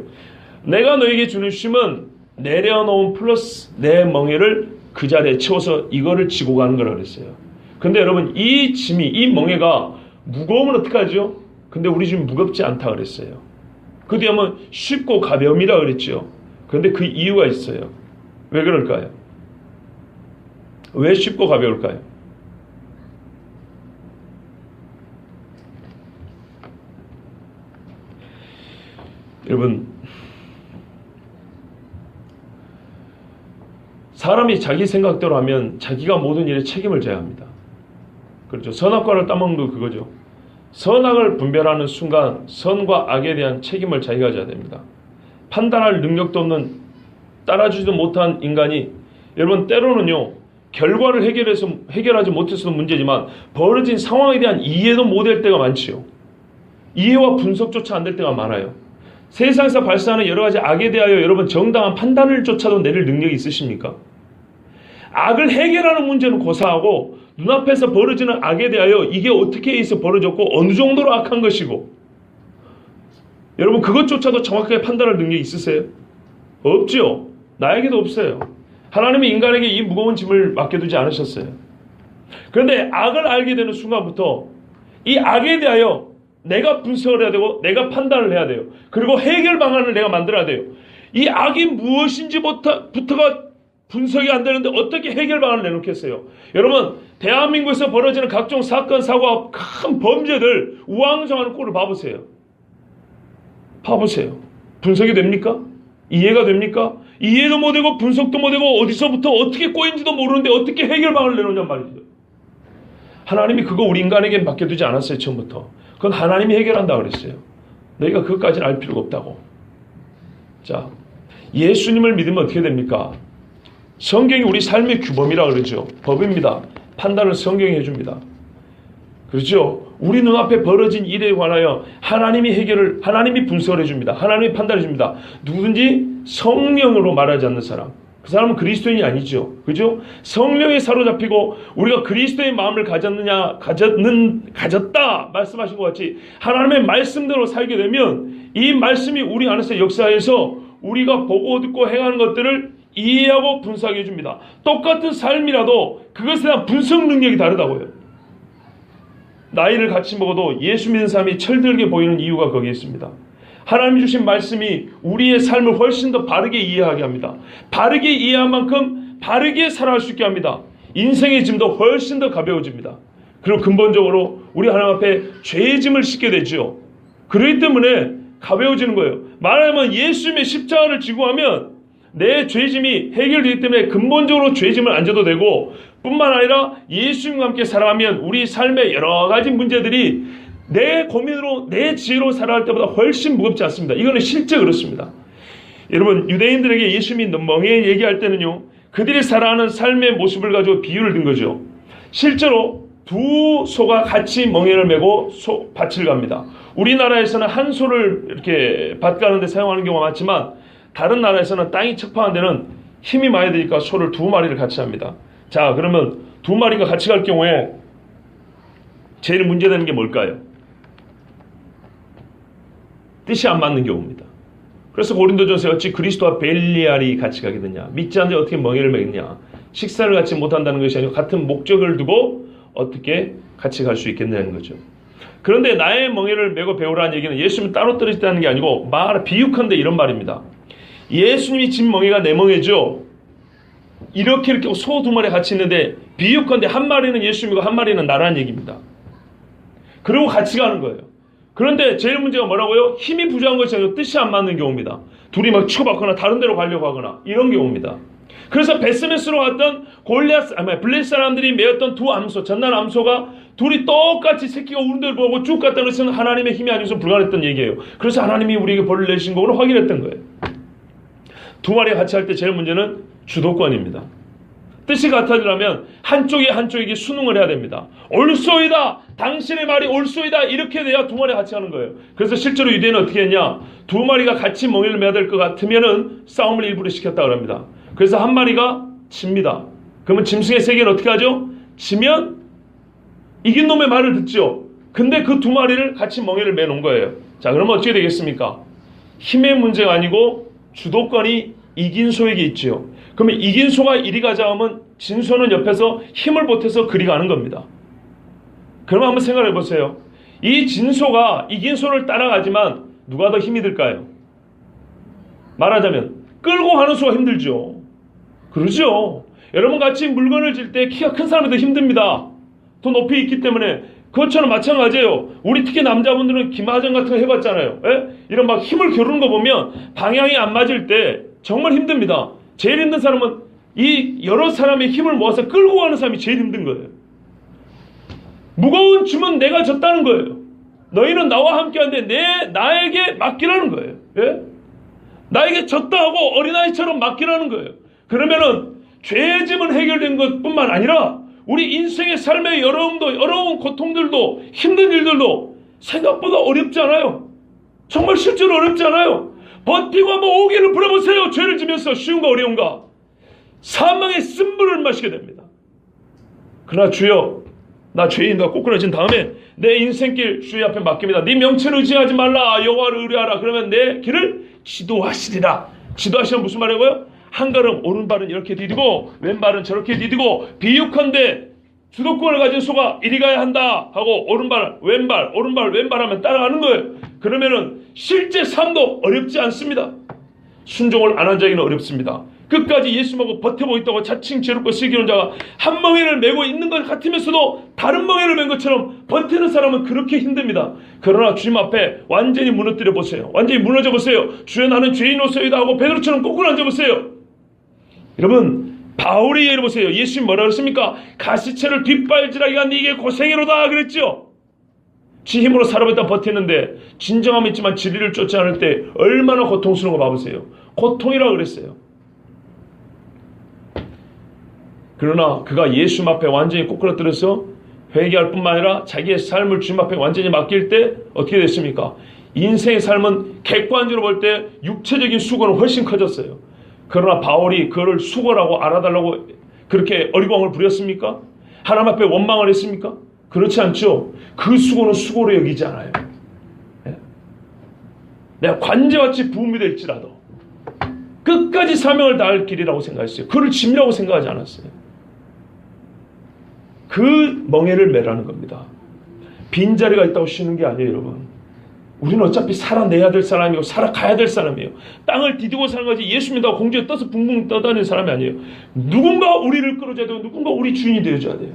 내가 너에게 주는 쉼은 내려놓은 플러스 내 멍에를 그 자리에 채워서 이거를 지고 가는 거라고 그랬어요. 근데 여러분, 이 짐이, 이 멍에가 무거우면 어떡하죠? 근데 우리 주님 무겁지 않다 그랬어요. 그 뒤에 하면 쉽고 가벼움이라 그랬죠. 그런데 그 이유가 있어요. 왜 그럴까요? 왜 쉽고 가벼울까요? 여러분, 사람이 자기 생각대로 하면 자기가 모든 일에 책임을 져야 합니다. 그렇죠. 선악과를 따먹는 거 그거죠. 선악을 분별하는 순간 선과 악에 대한 책임을 자기가 져야 됩니다. 판단할 능력도 없는, 따라주지도 못한 인간이, 여러분 때로는요, 결과를 해결하지 못해서도 문제지만 벌어진 상황에 대한 이해도 못할 때가 많지요. 이해와 분석조차 안 될 때가 많아요. 세상에서 발생하는 여러 가지 악에 대하여 여러분 정당한 판단을 조차도 내릴 능력이 있으십니까? 악을 해결하는 문제는 고사하고 눈앞에서 벌어지는 악에 대하여 이게 어떻게 해서 벌어졌고 어느 정도로 악한 것이고, 여러분 그것조차도 정확하게 판단할 능력이 있으세요? 없죠. 나에게도 없어요. 하나님이 인간에게 이 무거운 짐을 맡겨두지 않으셨어요. 그런데 악을 알게 되는 순간부터 이 악에 대하여 내가 분석을 해야 되고 내가 판단을 해야 돼요. 그리고 해결 방안을 내가 만들어야 돼요. 이 악이 무엇인지부터가 분석이 안 되는데 어떻게 해결 방안을 내놓겠어요? 여러분, 대한민국에서 벌어지는 각종 사건, 사고와 큰 범죄들, 우왕좌왕하는 꼴을 봐보세요. 봐보세요. 분석이 됩니까? 이해가 됩니까? 이해도 못되고 분석도 못되고 어디서부터 어떻게 꼬인지도 모르는데 어떻게 해결 방안을 내놓냔 말이죠. 하나님이 그거 우리 인간에게 맡겨두지 않았어요. 처음부터. 그건 하나님이 해결한다 그랬어요. 너희가 그것까지는 알 필요가 없다고. 자, 예수님을 믿으면 어떻게 됩니까? 성경이 우리 삶의 규범이라 그러죠. 법입니다. 판단을 성경이 해줍니다. 그렇죠? 우리 눈앞에 벌어진 일에 관하여 하나님이 분석을 해줍니다. 하나님이 판단해 줍니다. 누구든지 성령으로 말하지 않는 사람, 그 사람은 그리스도인이 아니죠. 그죠? 성령에 사로잡히고 우리가 그리스도의 마음을 가졌다 말씀하신 것 같이 하나님의 말씀대로 살게 되면 이 말씀이 우리 안에서 역사해서 우리가 보고 듣고 행하는 것들을 이해하고 분석해 줍니다. 똑같은 삶이라도 그것에 대한 분석 능력이 다르다고요. 나이를 같이 먹어도 예수 믿는 사람이 철들게 보이는 이유가 거기에 있습니다. 하나님이 주신 말씀이 우리의 삶을 훨씬 더 바르게 이해하게 합니다. 바르게 이해한 만큼 바르게 살아갈 수 있게 합니다. 인생의 짐도 훨씬 더 가벼워집니다. 그리고 근본적으로 우리 하나님 앞에 죄의 짐을 싣게 되죠. 그렇기 때문에 가벼워지는 거예요. 말하자면 예수님의 십자가를 지고 하면 내 죄짐이 해결되기 때문에 근본적으로 죄짐을 안 져도 되고, 뿐만 아니라 예수님과 함께 살아가면 우리 삶의 여러 가지 문제들이 내 고민으로 내 지혜로 살아갈 때보다 훨씬 무겁지 않습니다. 이거는 실제 그렇습니다. 여러분, 유대인들에게 예수님이 멍에 얘기할 때는요, 그들이 살아가는 삶의 모습을 가지고 비유를 든 거죠. 실제로 두 소가 같이 멍에를 메고 밭을 갑니다. 우리나라에서는 한 소를 이렇게 밭 가는데 사용하는 경우가 많지만 다른 나라에서는 땅이 척박한 데는 힘이 많이 드니까 소를 두 마리를 같이 합니다. 자, 그러면 두 마리가 같이 갈 경우에 제일 문제되는 게 뭘까요? 뜻이 안 맞는 경우입니다. 그래서 고린도전서에 어찌 그리스도와 벨리알이 같이 가게 되냐, 믿지 않는 자 어떻게 멍에를 매겠냐. 식사를 같이 못한다는 것이 아니고 같은 목적을 두고 어떻게 같이 갈 수 있겠냐는 거죠. 그런데 나의 멍에를 메고 배우라는 얘기는 예수님이 따로 떨어졌다는 게 아니고 비유컨대 이런 말입니다. 예수님이 진 멍에가 내 멍에죠. 이렇게 소 두 마리 같이 있는데 비유컨대 한 마리는 예수님이고 한 마리는 나라는 얘기입니다. 그리고 같이 가는 거예요. 그런데 제일 문제가 뭐라고요? 힘이 부족한 것이 아니고 뜻이 안 맞는 경우입니다. 둘이 막 치고받거나 다른 데로 가려고 하거나 이런 경우입니다. 그래서 베스메스로 갔던 블레셋 사람들이 메었던 두 암소, 전난 암소가 둘이 똑같이 새끼가 우는 데를 보고 쭉 갔다는 것은 하나님의 힘이 아니어서 불가능했던 얘기예요. 그래서 하나님이 우리에게 벌을 내신 거로 확인했던 거예요. 두 마리가 같이 할 때 제일 문제는 주도권입니다. 뜻이 같아지려면 한쪽에게 순응을 해야 됩니다. 옳소이다, 당신의 말이 옳소이다, 이렇게 돼야 두 마리가 같이 하는 거예요. 그래서 실제로 유대인은 어떻게 했냐, 두 마리가 같이 멍에를 매야 될 것 같으면은 싸움을 일부러 시켰다고 합니다. 그래서 한 마리가 집니다. 그러면 짐승의 세계는 어떻게 하죠? 지면 이긴 놈의 말을 듣죠. 근데 그 두 마리를 같이 멍에를 매놓은 거예요. 자, 그러면 어떻게 되겠습니까? 힘의 문제가 아니고 주도권이 이긴 소에게 있지요. 그러면 이긴 소가 이리 가자 하면 진 소는 옆에서 힘을 보태서 그리 가는 겁니다. 그러면 한번 생각해 보세요. 이 진 소가 이긴 소를 따라가지만 누가 더 힘이 들까요? 말하자면 끌고 가는 소가 힘들죠. 그러죠. 여러분 같이 물건을 질 때 키가 큰 사람이 더 힘듭니다. 더 높이 있기 때문에. 그것처럼 마찬가지예요. 우리 특히 남자분들은 기마전 같은 거 해봤잖아요. 예? 이런 막 힘을 겨루는 거 보면 방향이 안 맞을 때 정말 힘듭니다. 제일 힘든 사람은 이 여러 사람의 힘을 모아서 끌고 가는 사람이 제일 힘든 거예요. 무거운 줌은 내가 졌다는 거예요. 너희는 나와 함께 하는데 나에게 맡기라는 거예요. 예? 나에게 졌다 하고 어린아이처럼 맡기라는 거예요. 그러면은 죄의 짐은 해결된 것뿐만 아니라 우리 인생의 삶의 어려운 고통들도 힘든 일들도 생각보다 어렵지 않아요. 정말 실제로 어렵지 않아요. 버티고 한번 오기를 부려보세요. 죄를 지면서 쉬운가 어려운가. 사망의 쓴물을 마시게 됩니다. 그러나 주여, 나 죄인과 꼬꾸라진 다음에 내 인생길 주의 앞에 맡깁니다. 네 명체를 의지하지 말라. 여호와를 의뢰하라. 그러면 내 길을 지도하시리라. 지도하시면 무슨 말이고요? 한 걸음 오른발은 이렇게 디디고 왼발은 저렇게 디디고, 비유컨대 주도권을 가진 소가 이리 가야 한다 하고 오른발 왼발 하면 따라가는 거예요. 그러면은 실제 삶도 어렵지 않습니다. 순종을 안 한 자에게는 어렵습니다. 끝까지 예수님하고 버텨보고 있다고 자칭 죄롭고 슬기로운 자가 한 멍에를 메고 있는 것 같으면서도 다른 멍에를 맨 것처럼 버티는 사람은 그렇게 힘듭니다. 그러나 주님 앞에 완전히 무너뜨려 보세요. 완전히 무너져 보세요. 주여, 나는 죄인으로서이다 하고 베드로처럼 거꾸로 앉아보세요. 여러분, 바울의 예를 보세요. 예수님 뭐라 그랬습니까? 가시체를 뒷발질하기가 네게 고생이로다 그랬죠. 지 힘으로 살아봤다 버티는데 진정함이 있지만 진리를 쫓지 않을 때 얼마나 고통스러운 거 봐보세요. 고통이라고 그랬어요. 그러나 그가 예수님 앞에 완전히 꼬꾸라뜨려서 회개할 뿐만 아니라 자기의 삶을 주님 앞에 완전히 맡길 때 어떻게 됐습니까? 인생의 삶은 객관적으로 볼 때 육체적인 수고는 훨씬 커졌어요. 그러나 바울이 그를 수고라고 알아달라고 그렇게 어리광을 부렸습니까? 하나님 앞에 원망을 했습니까? 그렇지 않죠. 그 수고는 수고로 여기지 않아요. 내가 관제같이 부음이 될지라도 끝까지 사명을 다할 길이라고 생각했어요. 그를 짐이라고 생각하지 않았어요. 그 멍에를 매라는 겁니다. 빈자리가 있다고 쉬는 게 아니에요, 여러분. 우리는 어차피 살아내야 될 사람이고 살아가야 될 사람이에요. 땅을 디디고 사는 거지 예수 믿다고 공중에 떠서 붕붕 떠다니는 사람이 아니에요. 누군가 우리를 끌어줘야 되고 누군가 우리 주인이 되어줘야 돼요.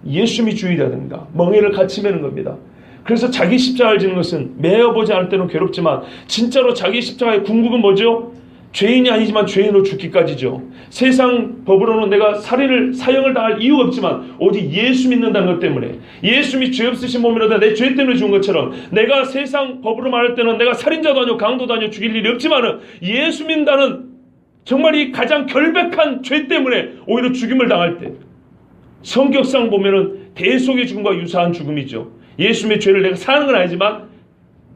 예수님이 주인이 되어야 됩니다. 멍에를 같이 매는 겁니다. 그래서 자기 십자가를 지는 것은 매어보지 않을 때는 괴롭지만 진짜로 자기 십자가의 궁극은 뭐죠? 죄인이 아니지만 죄인으로 죽기까지죠. 세상 법으로는 내가 사형을 당할 이유가 없지만 오직 예수 믿는다는 것 때문에, 예수님이 죄 없으신 몸이라도 내 죄 때문에 죽은 것처럼 내가 세상 법으로 말할 때는 내가 살인자도 아니고 강도도 아니고 죽일 일이 없지만은 예수 믿는다는 정말 이 가장 결백한 죄 때문에 오히려 죽임을 당할 때, 성격상 보면은 대속의 죽음과 유사한 죽음이죠. 예수님의 죄를 내가 사는 건 아니지만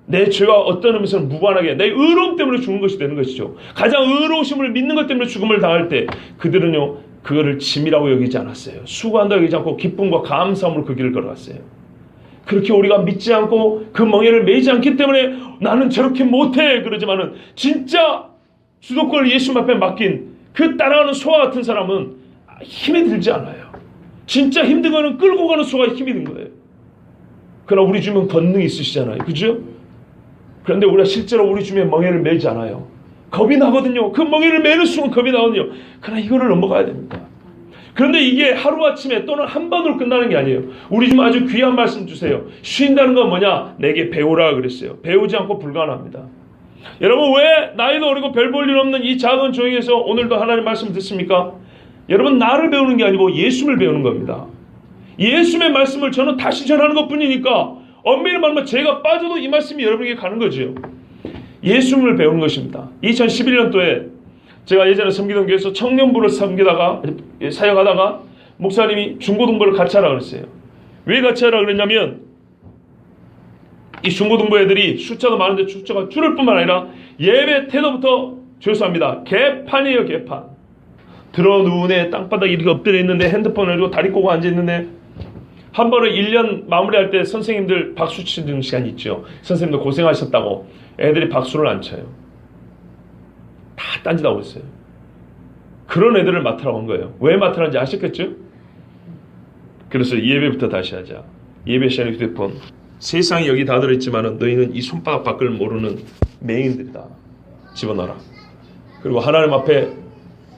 내 죄와 어떤 의미에서는 무관하게 내 의로움 때문에 죽은 것이 되는 것이죠. 가장 의로우심을 믿는 것 때문에 죽음을 당할 때 그들은요, 그거를 짐이라고 여기지 않았어요. 수고한다고 여기지 않고 기쁨과 감사함으로 그 길을 걸어갔어요. 그렇게 우리가 믿지 않고 그 멍에를 매지 않기 때문에 나는 저렇게 못해 그러지만은 진짜 주도권을 예수님 앞에 맡긴 그 따라가는 소와 같은 사람은 힘이 들지 않아요. 진짜 힘든 거는 끌고 가는 수가 힘이 든 거예요. 그러나 우리 주님은 권능이 있으시잖아요. 그죠? 그런데 우리가 실제로 우리 주님의 멍에를 매지 않아요. 겁이 나거든요. 그 멍에를 매는 순간 겁이 나거든요. 그러나 이거를 넘어가야 됩니다. 그런데 이게 하루아침에 또는 한 번으로 끝나는 게 아니에요. 우리 좀 아주 귀한 말씀 주세요. 쉰다는 건 뭐냐? 내게 배우라 그랬어요. 배우지 않고 불가능합니다. 여러분, 왜 나이도 어리고 별 볼 일 없는 이 작은 조역에서 오늘도 하나님 말씀 듣습니까? 여러분, 나를 배우는 게 아니고 예수님을 배우는 겁니다. 예수님의 말씀을 저는 다시 전하는 것뿐이니까 엄밀히 말하면 제가 빠져도 이 말씀이 여러분에게 가는 거죠. 예수님을 배우는 것입니다. 2011년도에 제가 예전에 섬기던 교회에서 청년부를 섬기다가 사역하다가 목사님이 중고등부를 같이 하라 그랬어요. 왜 같이 하라 그랬냐면 이 중고등부 애들이 숫자도 많은데 숫자가 줄을 뿐만 아니라 예배 태도부터 죄송합니다. 개판이에요. 개판. 들어 누운에 땅바닥에 이렇게 엎드려 있는데 핸드폰을 들고 다리 꼬고 앉아 있는데 한 번에 1년 마무리할 때 선생님들 박수 치는 시간이 있죠. 선생님들 고생하셨다고 애들이 박수를 안 쳐요. 다 딴짓하고 있어요. 그런 애들을 맡으라고 한 거예요. 왜 맡으라는지 아셨겠죠? 그래서 예배부터 다시 하자. 예배 시간에 휴대폰. 세상이 여기 다 들어있지만 너희는 이 손바닥 밖을 모르는 맹인들이다. 집어넣어라. 그리고 하나님 앞에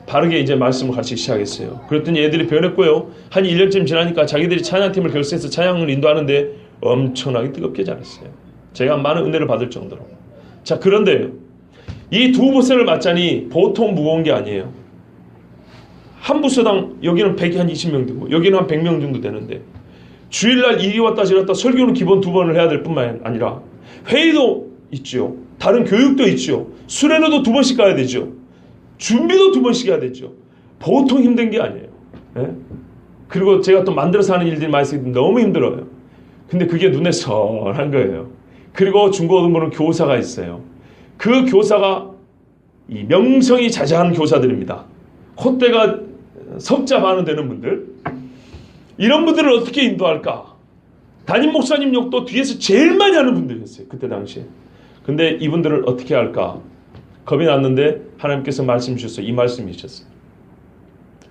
바르게 이제 말씀을 가르치기 시작했어요. 그랬더니 애들이 변했고요. 한 1년쯤 지나니까 자기들이 찬양팀을 결성해서 찬양을 인도하는데 엄청나게 뜨겁게 잘했어요. 제가 많은 은혜를 받을 정도로. 자, 그런데 이 두 부서를 맞자니 보통 무거운 게 아니에요. 한 부서당 여기는 120명 되고 여기는 한 100명 정도 되는데 주일날 이리 왔다 저리 왔다 설교는 기본 2번을 해야 될 뿐만 아니라 회의도 있죠. 다른 교육도 있죠. 수련회도 2번씩 가야 되죠. 준비도 2번씩 해야 되죠. 보통 힘든 게 아니에요. 예? 그리고 제가 또 만들어서 하는 일들이 많이 있어서 너무 힘들어요. 근데 그게 눈에 선한 거예요. 그리고 중고등부는 교사가 있어요. 그 교사가 이 명성이 자자한 교사들입니다. 콧대가 석자 반은 되는 분들. 이런 분들을 어떻게 인도할까? 담임 목사님 욕도 뒤에서 제일 많이 하는 분들이었어요. 그때 당시에. 근데 이분들을 어떻게 할까? 겁이 났는데 하나님께서 말씀 주셨어요. 이 말씀이 주셨어요.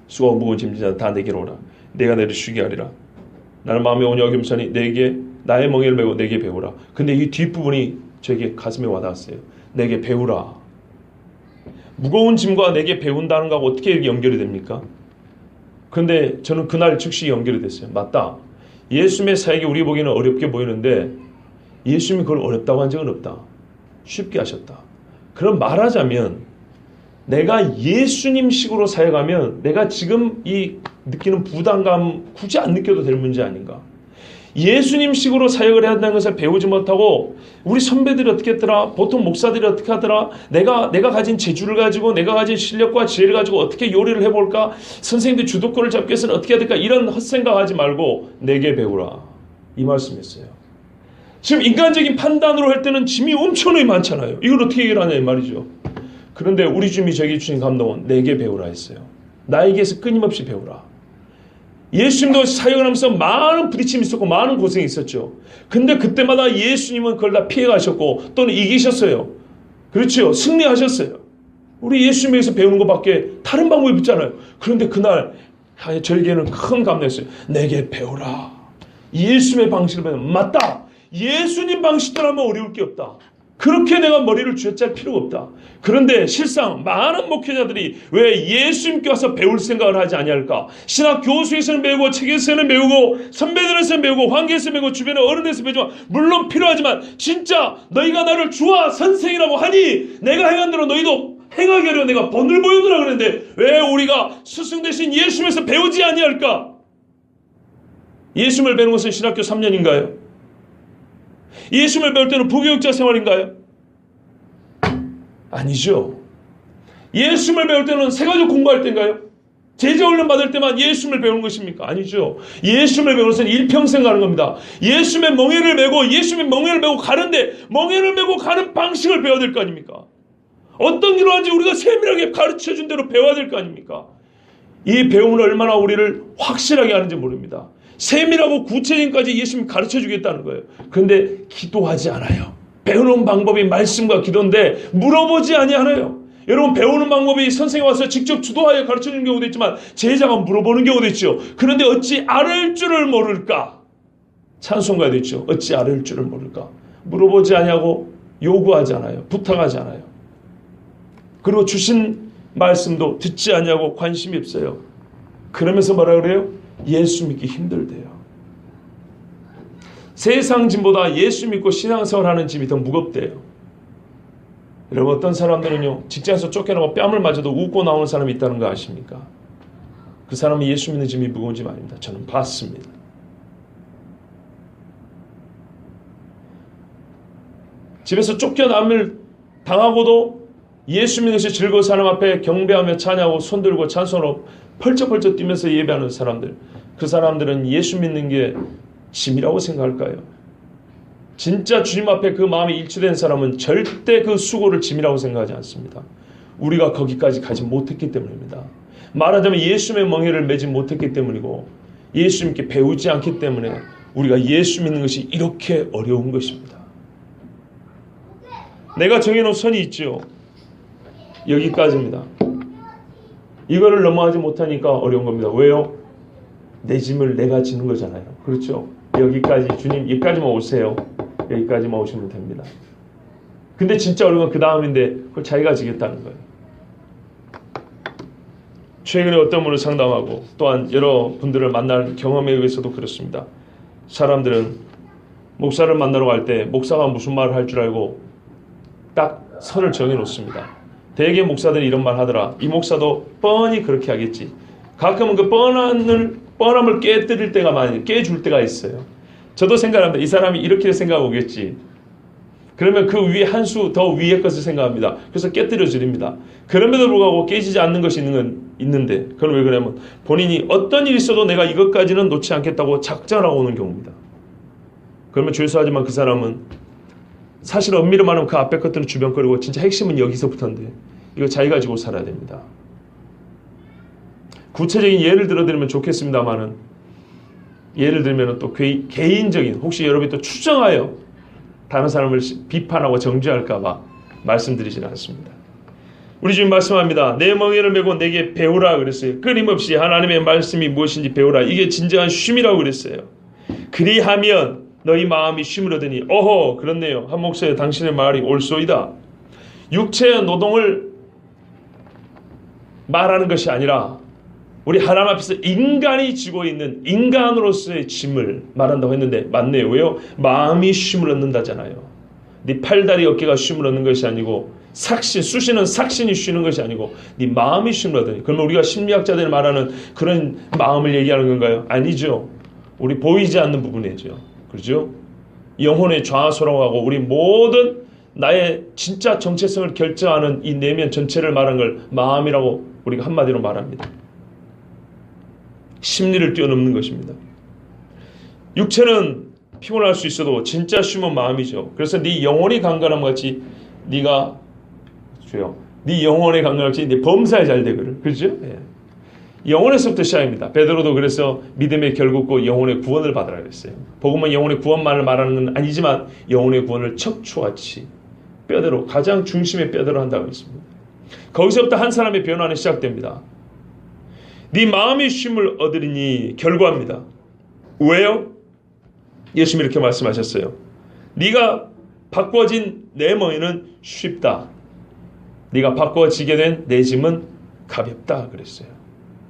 수고하고 무거운 짐진 자들 다 내게로 오라. 내가 너를 쉬게 하리라. 나는 마음에 온유하고 겸손히 내게 나의 멍에를 메고 내게 배우라. 근데 이 뒷부분이 저에게 가슴에 와닿았어요. 내게 배우라. 무거운 짐과 내게 배운다는 거하고 어떻게 연결이 됩니까? 그런데 저는 그날 즉시 연결이 됐어요. 맞다. 예수님의 사역이 우리 보기에는 어렵게 보이는데 예수님이 그걸 어렵다고 한 적은 없다. 쉽게 하셨다. 그럼 말하자면 내가 예수님식으로 사역하면 내가 지금 이 느끼는 부담감 굳이 안 느껴도 될 문제 아닌가. 예수님식으로 사역을 해야 한다는 것을 배우지 못하고 우리 선배들이 어떻게 했더라, 보통 목사들이 어떻게 하더라, 내가 가진 재주를 가지고 내가 가진 실력과 지혜를 가지고 어떻게 요리를 해볼까, 선생님들 주도권을 잡기 위해서는 어떻게 해야 될까, 이런 헛생각하지 말고 내게 배우라. 이 말씀이었어요. 지금 인간적인 판단으로 할 때는 짐이 엄청나게 많잖아요. 이걸 어떻게 해결하냐 이 말이죠. 그런데 우리 주님이 저에게 주신 감동은 내게 배우라 했어요. 나에게서 끊임없이 배우라. 예수님도 사역을 하면서 많은 부딪힘이 있었고 많은 고생이 있었죠. 근데 그때마다 예수님은 그걸 다 피해가셨고 또는 이기셨어요. 그렇죠. 승리하셨어요. 우리 예수님에게서 배우는 것밖에 다른 방법이 없잖아요. 그런데 그날 저에게는 큰 감동이었어요. 내게 배우라. 예수님의 방식을 배우면 맞다. 예수님 방식대로 하면 어려울 게 없다. 그렇게 내가 머리를 쥐어짤 필요가 없다. 그런데 실상 많은 목회자들이 왜 예수님께 와서 배울 생각을 하지 아니할까? 신학 교수에서는 배우고 책에서는 배우고 선배들에서는 배우고 환경에서 배우고 주변의 어른에서 배우지만 물론 필요하지만 진짜 너희가 나를 주와 선생이라고 하니 내가 행한 대로 너희도 행하게 하려 내가 본을 보여주라 그랬는데 왜 우리가 스승 대신 예수님에서 배우지 아니할까? 예수님을 배우는 것은 신학교 3년인가요? 예수님을 배울 때는 부교육자 생활인가요? 아니죠. 예수님을 배울 때는 세가지 공부할 때인가요? 제자훈련 받을 때만 예수님을 배우는 것입니까? 아니죠. 예수님을 배우는 것은 일평생 가는 겁니다. 예수님의 멍에를 메고 예수님의 멍에를 메고 가는데 멍에를 메고 가는 방식을 배워야 될 거 아닙니까? 어떤 길로 하는지 우리가 세밀하게 가르쳐준 대로 배워야 될 거 아닙니까? 이 배움은 얼마나 우리를 확실하게 하는지 모릅니다. 세밀하고 구체적인까지 예수님이 가르쳐주겠다는 거예요. 그런데 기도하지 않아요. 배우는 방법이 말씀과 기도인데 물어보지 아니하나요? 여러분, 배우는 방법이 선생님이 와서 직접 주도하여 가르쳐주는 경우도 있지만 제자가 물어보는 경우도 있죠. 그런데 어찌 알을 줄을 모를까? 찬송가도 있죠. 어찌 알을 줄을 모를까? 물어보지 않냐고 요구하지 않아요. 부탁하지 않아요. 그리고 주신 말씀도 듣지 않냐고 관심이 없어요. 그러면서 뭐라 그래요? 예수 믿기 힘들대요. 세상 짐보다 예수 믿고 신앙생활 하는 짐이 더 무겁대요. 여러분, 어떤 사람들은요, 직장에서 쫓겨나고 뺨을 맞아도 웃고 나오는 사람이 있다는 거 아십니까? 그 사람은 예수 믿는 짐이 무거운 짐 아닙니다. 저는 봤습니다. 집에서 쫓겨남을 당하고도 예수 믿는 것이 즐거운 사람 앞에 경배하며 찬양하고 손들고 찬송으로 펄쩍펄쩍 뛰면서 예배하는 사람들, 그 사람들은 예수 믿는 게 짐이라고 생각할까요? 진짜 주님 앞에 그 마음이 일치된 사람은 절대 그 수고를 짐이라고 생각하지 않습니다. 우리가 거기까지 가지 못했기 때문입니다. 말하자면 예수님의 멍에를 매지 못했기 때문이고 예수님께 배우지 않기 때문에 우리가 예수 믿는 것이 이렇게 어려운 것입니다. 내가 정해놓은 선이 있죠. 여기까지입니다. 이거를 넘어가지 못하니까 어려운 겁니다. 왜요? 내 짐을 내가 지는 거잖아요. 그렇죠? 여기까지, 주님 여기까지만 오세요. 여기까지만 오시면 됩니다. 근데 진짜 어려운 건 그 다음인데 그걸 자기가 지겠다는 거예요. 최근에 어떤 분을 상담하고 또한 여러 분들을 만날 경험에 의해서도 그렇습니다. 사람들은 목사를 만나러 갈 때 목사가 무슨 말을 할 줄 알고 딱 선을 정해놓습니다. 대개 목사들이 이런 말 하더라. 이 목사도 뻔히 그렇게 하겠지. 가끔은 그 뻔함을 깨뜨릴 때가 많이, 깨줄 때가 있어요. 저도 생각합니다. 이 사람이 이렇게 생각하겠지. 그러면 그 위에 한 수 더 위의 것을 생각합니다. 그래서 깨뜨려 드립니다. 그럼에도 불구하고 깨지지 않는 것이 있는데, 그건 왜 그러냐면 본인이 어떤 일이 있어도 내가 이것까지는 놓지 않겠다고 작정하고 오는 경우입니다. 그러면 죄송하지만 그 사람은 사실 엄밀히 말하면 그 앞에 것들은 주변거리고 진짜 핵심은 여기서부터인데 이거 자기 가지고 살아야 됩니다. 구체적인 예를 들어드리면 좋겠습니다만은, 예를 들면 또 개인적인, 혹시 여러분이 또 추정하여 다른 사람을 비판하고 정죄할까봐 말씀드리지는 않습니다. 우리 주님 말씀합니다. 내 멍에를 메고 내게 배우라 그랬어요. 끊임없이 하나님의 말씀이 무엇인지 배우라. 이게 진정한 쉼이라고 그랬어요. 그리하면 너희 마음이 쉼을 얻으니. 어허, 그렇네요. 한 목사여, 당신의 말이 옳소이다. 육체의 노동을 말하는 것이 아니라 우리 하나님 앞에서 인간이 지고 있는 인간으로서의 짐을 말한다고 했는데 맞네요. 왜요? 마음이 쉼을 얻는다잖아요. 네 팔다리 어깨가 쉼을 얻는 것이 아니고 수시는 삭신이 쉬는 것이 아니고 네 마음이 쉼을 얻으니. 그러면 우리가 심리학자들이 말하는 그런 마음을 얘기하는 건가요? 아니죠. 우리 보이지 않는 부분이죠. 그렇죠? 영혼의 좌소라고 우리 모든 나의 진짜 정체성을 결정하는 이 내면 전체를 말한 걸 마음이라고 우리가 한마디로 말합니다. 심리를 뛰어넘는 것입니다. 육체는 피곤할 수 있어도 진짜 쉼은 마음이죠. 그래서 네 영혼이 강건함 같이 네 영혼의 강건함 같이 네 범사에 잘 되거든. 그렇죠? 예. 영혼에서부터 시작입니다. 베드로도 그래서 믿음의 결국고 영혼의 구원을 받으라 그랬어요. 복음은 영혼의 구원만을 말하는 건 아니지만 영혼의 구원을 척추같이 뼈대로, 가장 중심의 뼈대로 한다고 했습니다. 거기서부터 한 사람의 변화는 시작됩니다. 네 마음이 쉼을 얻으리니 결과입니다. 왜요? 예수님이 이렇게 말씀하셨어요. 네가 바꿔진 내 멍에는 쉽다. 네가 바꿔지게 된 내 짐은 가볍다 그랬어요.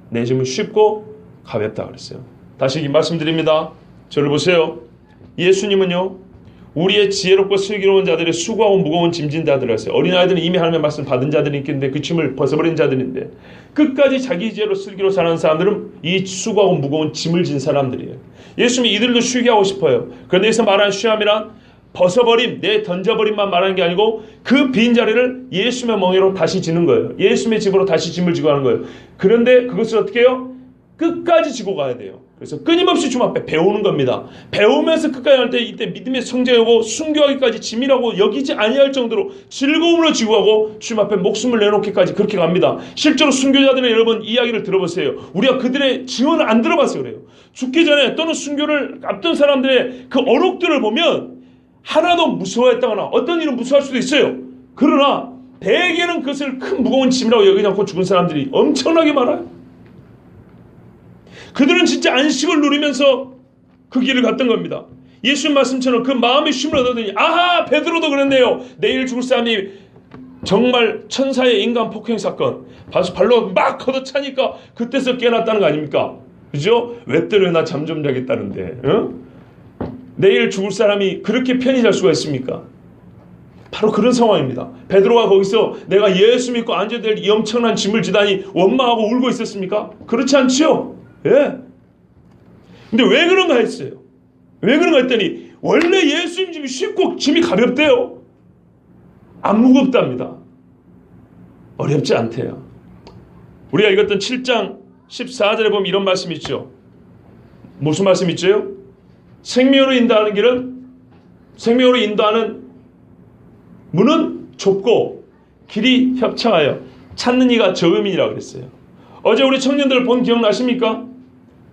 내 짐은 쉽고 가볍다 그랬어요. 다시 말씀드립니다. 저를 보세요. 예수님은요, 우리의 지혜롭고 슬기로운 자들의 수고하고 무거운 짐진 자들을 했어요. 어린아이들은 이미 하나님의 말씀 받은 자들이 있겠는데 그 짐을 벗어버린 자들인데, 끝까지 자기 지혜로 슬기로 사는 사람들은 이 수고하고 무거운 짐을 진 사람들이에요. 예수님이 이들도 쉬게 하고 싶어요. 그런데 여기서 말하는 쉬함이란 벗어버림, 내 던져버림만 말하는 게 아니고 그 빈 자리를 예수님의 멍에로 다시 지는 거예요. 예수님의 집으로 다시 짐을 지고 가는 거예요. 그런데 그것을 어떻게 해요? 끝까지 지고 가야 돼요. 그래서 끊임없이 주님 앞에 배우는 겁니다. 배우면서 끝까지 할 때 이때 믿음의 성장하고 순교하기까지 짐이라고 여기지 아니할 정도로 즐거움으로 지고 가고 주님 앞에 목숨을 내놓기까지 그렇게 갑니다. 실제로 순교자들의 여러분 이야기를 들어보세요. 우리가 그들의 증언을 안 들어봐서 그래요. 죽기 전에 또는 순교를 앞둔 사람들의 그 어록들을 보면 하나도 무서워했다거나 어떤 일은 무서워할 수도 있어요. 그러나 대개는 그것을 큰 무거운 짐이라고 여기지 않고 죽은 사람들이 엄청나게 많아요. 그들은 진짜 안식을 누리면서 그 길을 갔던 겁니다. 예수님 말씀처럼 그 마음의 쉼을 얻었더니 아하, 베드로도 그랬네요. 내일 죽을 사람이 정말 천사의 인간 폭행 사건 발로 막 걷어차니까 그때서 깨어났다는 거 아닙니까? 그죠? 왜 때려 나 잠 좀 자겠다는데 내일 죽을 사람이 그렇게 편히 잘 수가 있습니까? 바로 그런 상황입니다. 베드로가 거기서 내가 예수 믿고 앉아야 될 이 엄청난 짐을 지다니 원망하고 울고 있었습니까? 그렇지 않지요? 예. 근데 왜 그런가 했어요. 왜 그런가 했더니 원래 예수님 짐이 쉽고 짐이 가볍대요. 안 무겁답니다. 어렵지 않대요. 우리가 읽었던 7장 14절에 보면 이런 말씀이 있죠. 무슨 말씀이 있죠? 생명으로 인도하는 길은, 생명으로 인도하는 문은 좁고 길이 협착하여 찾는 이가 적음이라고 그랬어요. 어제 우리 청년들 본 기억나십니까?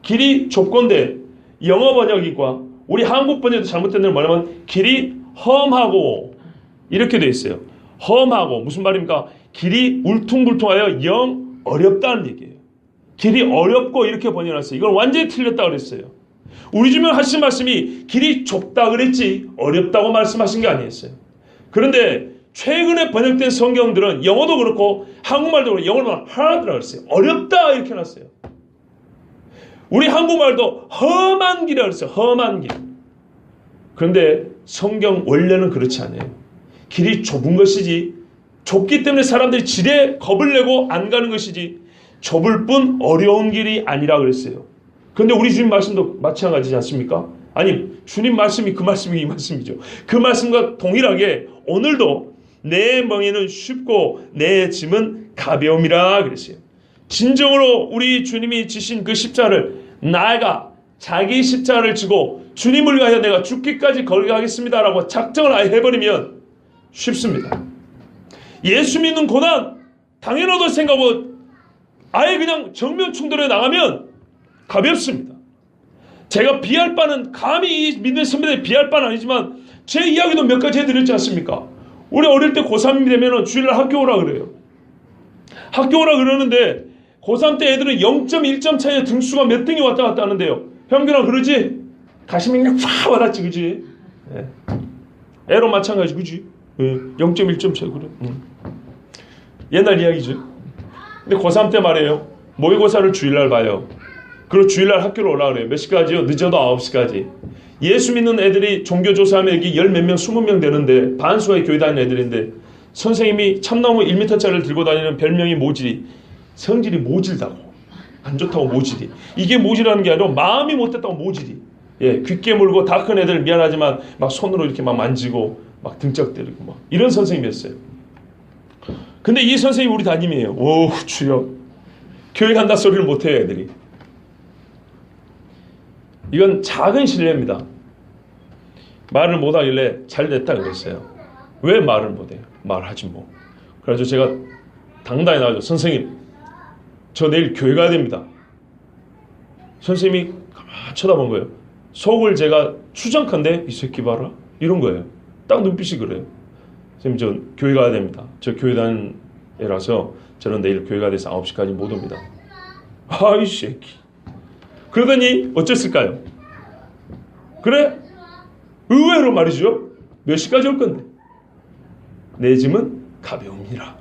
길이 좁건데 영어 번역과 우리 한국 번역도 잘못된 데는 뭐냐면 길이 험하고 이렇게 돼 있어요. 험하고 무슨 말입니까? 길이 울퉁불퉁하여 영 어렵다는 얘기예요. 길이 어렵고 이렇게 번역했어요. 이걸 완전히 틀렸다고 그랬어요. 우리 주변 하신 말씀이 길이 좁다 그랬지 어렵다고 말씀하신 게 아니었어요. 그런데 최근에 번역된 성경들은 영어도 그렇고 한국말도 그렇고 영어로 보면 hard라고 그랬어요. 어렵다 이렇게 해놨어요. 우리 한국말도 험한 길이라고 그랬어요. 험한 길. 그런데 성경 원래는 그렇지 않아요. 길이 좁은 것이지 좁기 때문에 사람들이 지레 겁을 내고 안 가는 것이지 좁을 뿐 어려운 길이 아니라 그랬어요. 그런데 우리 주님 말씀도 마찬가지지 않습니까? 아니 주님 말씀이 그 말씀이 이 말씀이죠. 그 말씀과 동일하게 오늘도 내 멍에는 쉽고 내 짐은 가벼움이라 그랬어요. 진정으로 우리 주님이 지신 그 십자가를 나아가 자기 십자가를 지고 주님을 위하여 내가 죽기까지 걸게 하겠습니다라고 작정을 아예 해버리면 쉽습니다. 예수 믿는 고난 당연하다고 생각하고 아예 그냥 정면 충돌에 나가면 가볍습니다. 제가 비할 바는 감히 이 믿는 선배들이 비할 바는 아니지만 제 이야기도 몇 가지 해드렸지 않습니까? 우리 어릴 때 고3이 되면 주일날 학교 오라 그래요. 학교 오라 그러는데 고3 때 애들은 0.1점 차이에 등수가 몇 등이 왔다 갔다 하는데요. 형규랑 그러지? 가시면 그냥 확 와닿지 그지? 네. 애로 마찬가지 그지? 네. 0.1점 차이 그래. 옛날 이야기죠. 근데 고3 때 말이에요. 모의고사를 주일날 봐요. 그리고 주일날 학교로 올라 그래요. 몇 시까지요? 늦어도 9시까지. 예수 믿는 애들이 종교조사하면 여기 열 몇 명, 20명 되는데 반수가 교회 다니는 애들인데 선생님이 참나무 1m짜리를 들고 다니는 별명이 모질이. 성질이 모질다고. 안 좋다고 모질이. 이게 모질하는 게 아니라 마음이 못됐다고 모질이. 예, 귀 물고 다 큰 애들 미안하지만 막 손으로 이렇게 막 만지고 막 등짝 때리고 막 이런 선생님이었어요. 근데 이 선생님이 우리 담임이에요. 오 주여. 교회 간다 소리를 못해요 애들이. 이건 작은 신뢰입니다. 말을 못하길래 잘 됐다 그랬어요. 왜 말을 못해요? 말하지 뭐. 그래서 제가 당당히 나가서 선생님 저 내일 교회 가야 됩니다. 선생님이 가만히 쳐다본 거예요. 속을 제가 추정컨대 이 새끼 봐라 이런 거예요. 딱 눈빛이 그래요. 선생님 저 교회 가야 됩니다. 저 교회 다니는 애라서 저는 내일 교회 가야 돼서 9시까지 못 옵니다. 아이 새끼. 그러더니 어쨌을까요? 그래? 의외로 말이죠. 몇 시까지 올 건데? 내 짐은 가벼움이라.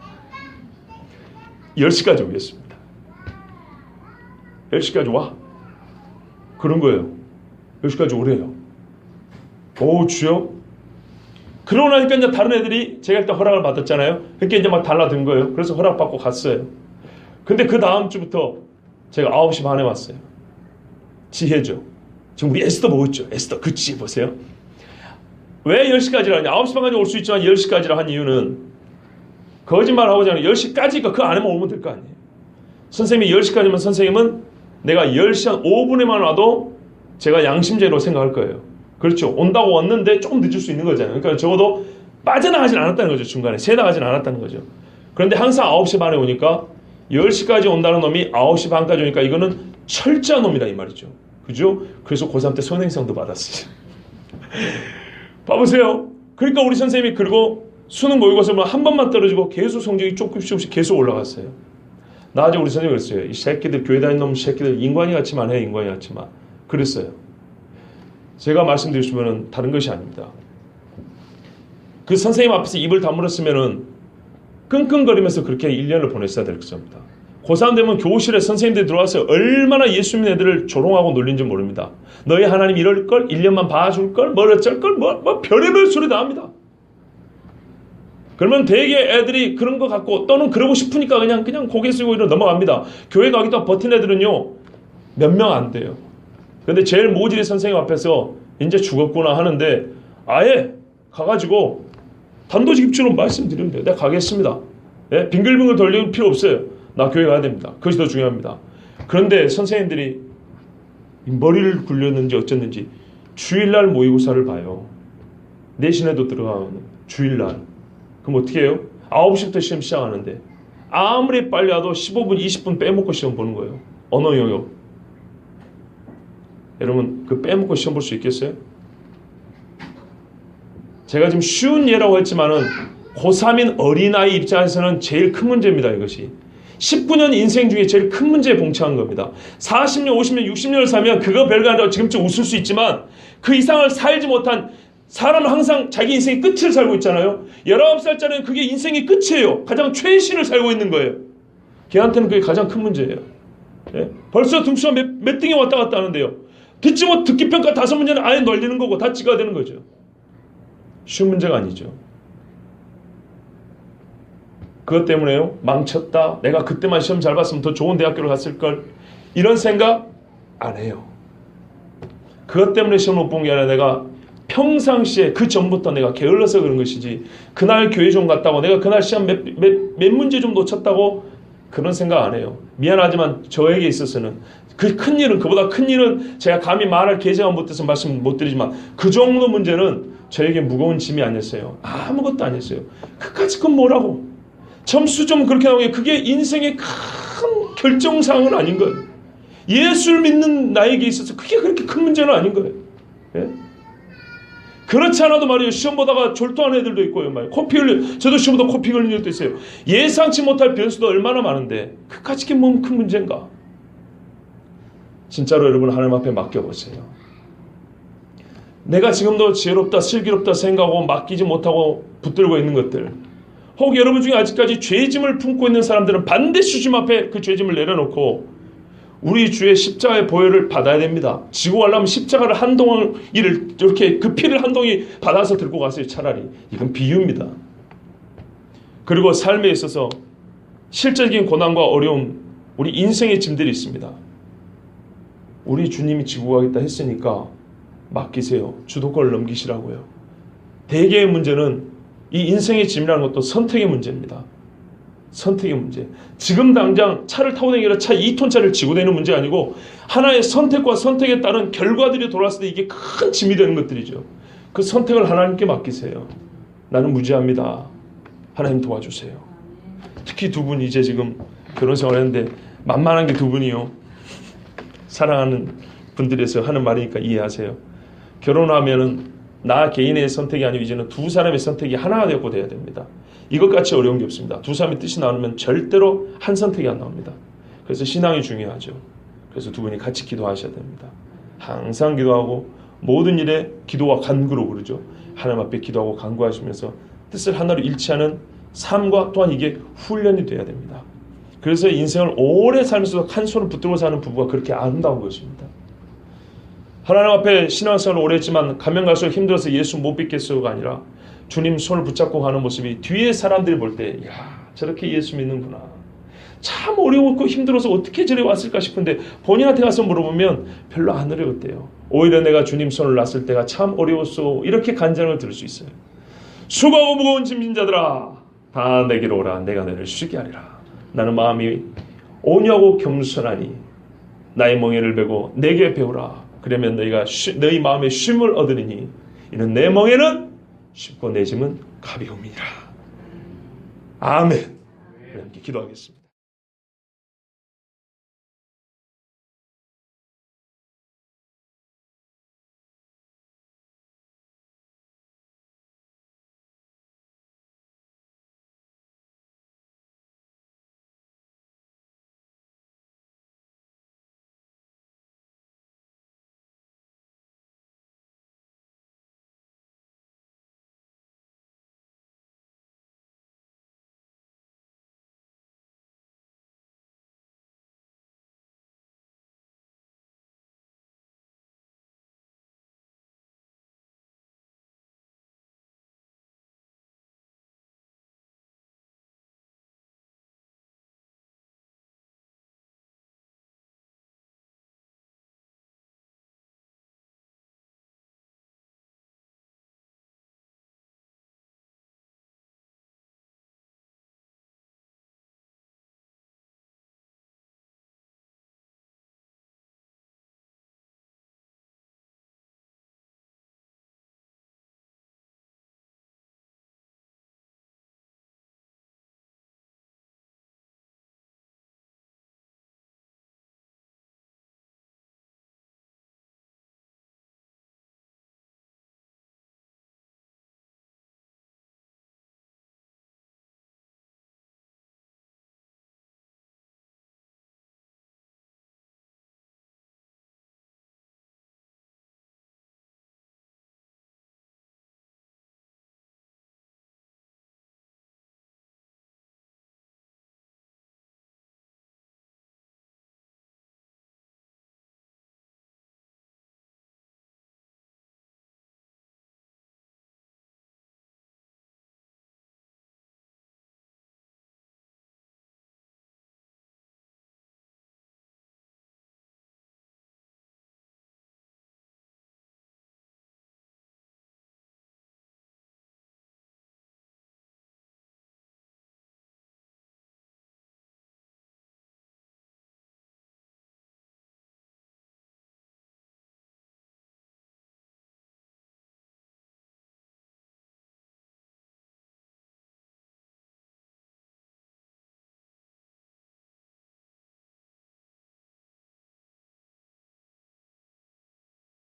10시까지 오겠습니다. 10시까지 와. 그런 거예요. 10시까지 오래요. 오 주여. 그러고 나니까 이제 다른 애들이 제가 일단 허락을 받았잖아요. 그렇게 이제 막 달라든 거예요. 그래서 허락받고 갔어요. 근데 그 다음 주부터 제가 9시 반에 왔어요. 지혜죠. 지금 우리 에스더 보고 있죠. 에스더 그 지혜 보세요. 왜 10시까지라 하냐. 9시 반까지 올 수 있지만 10시까지라 한 이유는 거짓말하고자 하는 10시까지니까 그 안에만 오면 될 거 아니에요. 선생님이 10시까지면 선생님은 내가 10시 한 5분에만 와도 제가 양심제로 생각할 거예요. 그렇죠. 온다고 왔는데 조금 늦을 수 있는 거잖아요. 그러니까 적어도 빠져나가진 않았다는 거죠. 중간에 새나가진 않았다는 거죠. 그런데 항상 9시 반에 오니까 10시까지 온다는 놈이 9시 반까지 오니까 이거는 철저한 놈이다 이 말이죠. 그죠? 그래서 고3 때 손행상도 받았어요. 봐보세요. 그러니까 우리 선생님이 그리고 수능 모의고사 한 번만 떨어지고 계속 성적이 조금씩 계속 올라갔어요. 나중에 우리 선생님이 그랬어요. 이 새끼들, 교회 다니는 놈 새끼들 인간이 같지만 해, 인간이 같지만. 그랬어요. 제가 말씀드리시면 다른 것이 아닙니다. 그 선생님 앞에서 입을 다물었으면은 끙끙거리면서 그렇게 1년을 보냈어야 될 것입니다. 고3 되면 교실에 선생님들이 들어와서 얼마나 예수 믿는 애들을 조롱하고 놀린지 모릅니다. 너희 하나님 이럴걸? 1년만 봐줄걸? 뭘 어쩔걸? 뭐 별의별 소리 나옵니다. 그러면 대개 애들이 그런 거 갖고 또는 그러고 싶으니까 그냥 고개 숙이고 넘어갑니다. 교회 가기도 버틴 애들은요 몇 명 안 돼요. 근데 제일 모질이 선생님 앞에서 이제 죽었구나 하는데 아예 가가지고 단도직입적으로 말씀드리면 돼요. 내가 가겠습니다. 예? 빙글빙글 돌릴 필요 없어요. 나 교회 가야 됩니다. 그것이 더 중요합니다. 그런데 선생님들이 머리를 굴렸는지 어쨌는지 주일날 모의고사를 봐요. 내신에도 들어가는 주일날. 그럼 어떻게 해요? 9시부터 시험 시작하는데 아무리 빨리 와도 15분, 20분 빼먹고 시험 보는 거예요. 언어 영역. 여러분 그 빼먹고 시험 볼 수 있겠어요? 제가 지금 쉬운 예라고 했지만은 고3인 어린아이 입장에서는 제일 큰 문제입니다. 이것이 19년 인생 중에 제일 큰 문제에 봉착한 겁니다. 40년, 50년, 60년을 살면 그거 별거 아니라 지금쯤 웃을 수 있지만 그 이상을 살지 못한 사람은 항상 자기 인생의 끝을 살고 있잖아요. 19살짜리는 그게 인생의 끝이에요. 가장 최신을 살고 있는 거예요. 걔한테는 그게 가장 큰 문제예요. 예? 벌써 등수가 몇 등이 왔다 갔다 하는데요. 듣지 못 듣기평가 5문제는 아예 널리는 거고 다 찍어야 되는 거죠. 쉬운 문제가 아니죠. 그것 때문에요. 망쳤다. 내가 그때만 시험 잘 봤으면 더 좋은 대학교를 갔을걸. 이런 생각 안 해요. 그것 때문에 시험 못 본 게 아니라 내가 평상시에 그 전부터 내가 게을러서 그런 것이지 그날 교회 좀 갔다고 내가 그날 시험 몇 문제 좀 놓쳤다고 그런 생각 안 해요. 미안하지만 저에게 있어서는 그 큰 일은 그보다 큰 일은 제가 감히 말할 계제가 못해서 말씀 못 드리지만 그 정도 문제는 저에게 무거운 짐이 아니었어요. 아무것도 아니었어요. 그까짓 건 뭐라고. 점수 좀 그렇게 나오게 그게 인생의 큰 결정사항은 아닌 거예요. 예수를 믿는 나에게 있어서 그게 그렇게 큰 문제는 아닌 거예요. 예? 그렇지 않아도 말이에요. 시험 보다가 졸도하는 애들도 있고요. 코피 흘려 저도 시험 보다 코피 흘리는 애도 있어요. 예상치 못할 변수도 얼마나 많은데 그까짓 게 뭔 큰 문제인가. 진짜로 여러분 하나님 앞에 맡겨보세요. 내가 지금도 지혜롭다 슬기롭다 생각하고 맡기지 못하고 붙들고 있는 것들 혹 여러분 중에 아직까지 죄짐을 품고 있는 사람들은 반드시 주님 앞에 그 죄짐을 내려놓고 우리 주의 십자가의 보혈을 받아야 됩니다. 지고 가려면 십자가를 한 덩이를 이렇게 그 피를 한 덩이 받아서 들고 가세요. 차라리. 이건 비유입니다. 그리고 삶에 있어서 실질적인 고난과 어려움 우리 인생의 짐들이 있습니다. 우리 주님이 지고 가겠다 했으니까 맡기세요. 주도권을 넘기시라고요. 대개의 문제는 이 인생의 짐이라는 것도 선택의 문제입니다. 선택의 문제. 지금 당장 차를 타고 다니기라 차 2톤짜리를 지고 다니는 문제 아니고 하나의 선택과 선택에 따른 결과들이 돌아왔을 때 이게 큰 짐이 되는 것들이죠. 그 선택을 하나님께 맡기세요. 나는 무지합니다. 하나님 도와주세요. 특히 두 분이 이제 지금 결혼 생활을 했는데 만만한 게 두 분이요. 사랑하는 분들에서 하는 말이니까 이해하세요. 결혼하면은 나 개인의 선택이 아니고 이제는 두 사람의 선택이 하나가 되고 돼야 됩니다. 이것같이 어려운 게 없습니다. 두 사람의 뜻이 나누면 절대로 한 선택이 안 나옵니다. 그래서 신앙이 중요하죠. 그래서 두 분이 같이 기도하셔야 됩니다. 항상 기도하고 모든 일에 기도와 간구로 그러죠. 하나님 앞에 기도하고 간구하시면서 뜻을 하나로 일치하는 삶과 또한 이게 훈련이 돼야 됩니다. 그래서 인생을 오래 살면서 한 손을 붙들고 사는 부부가 그렇게 아름다운 것입니다. 하나님 앞에 신앙생활을 오래 했지만 가면 갈수록 힘들어서 예수 못 믿겠어가 아니라 주님 손을 붙잡고 가는 모습이 뒤에 사람들이 볼 때 야 저렇게 예수 믿는구나. 참 어려웠고 힘들어서 어떻게 저리 왔을까 싶은데 본인한테 가서 물어보면 별로 안 어려웠대요. 오히려 내가 주님 손을 놨을 때가 참 어려웠어. 이렇게 간증을 들을 수 있어요. 수고하고 무거운 짐진 자들아 다 내게로 오라. 내가 너를 쉬게 하리라. 나는 마음이 온유하고 겸손하니 나의 멍에를 베고 내게 배우라. 그러면 너희가 너희 마음에 쉼을 얻으리니 이는 내 멍에는 쉽고 내 짐은 가벼움이라. 아멘. 이렇게 기도하겠습니다.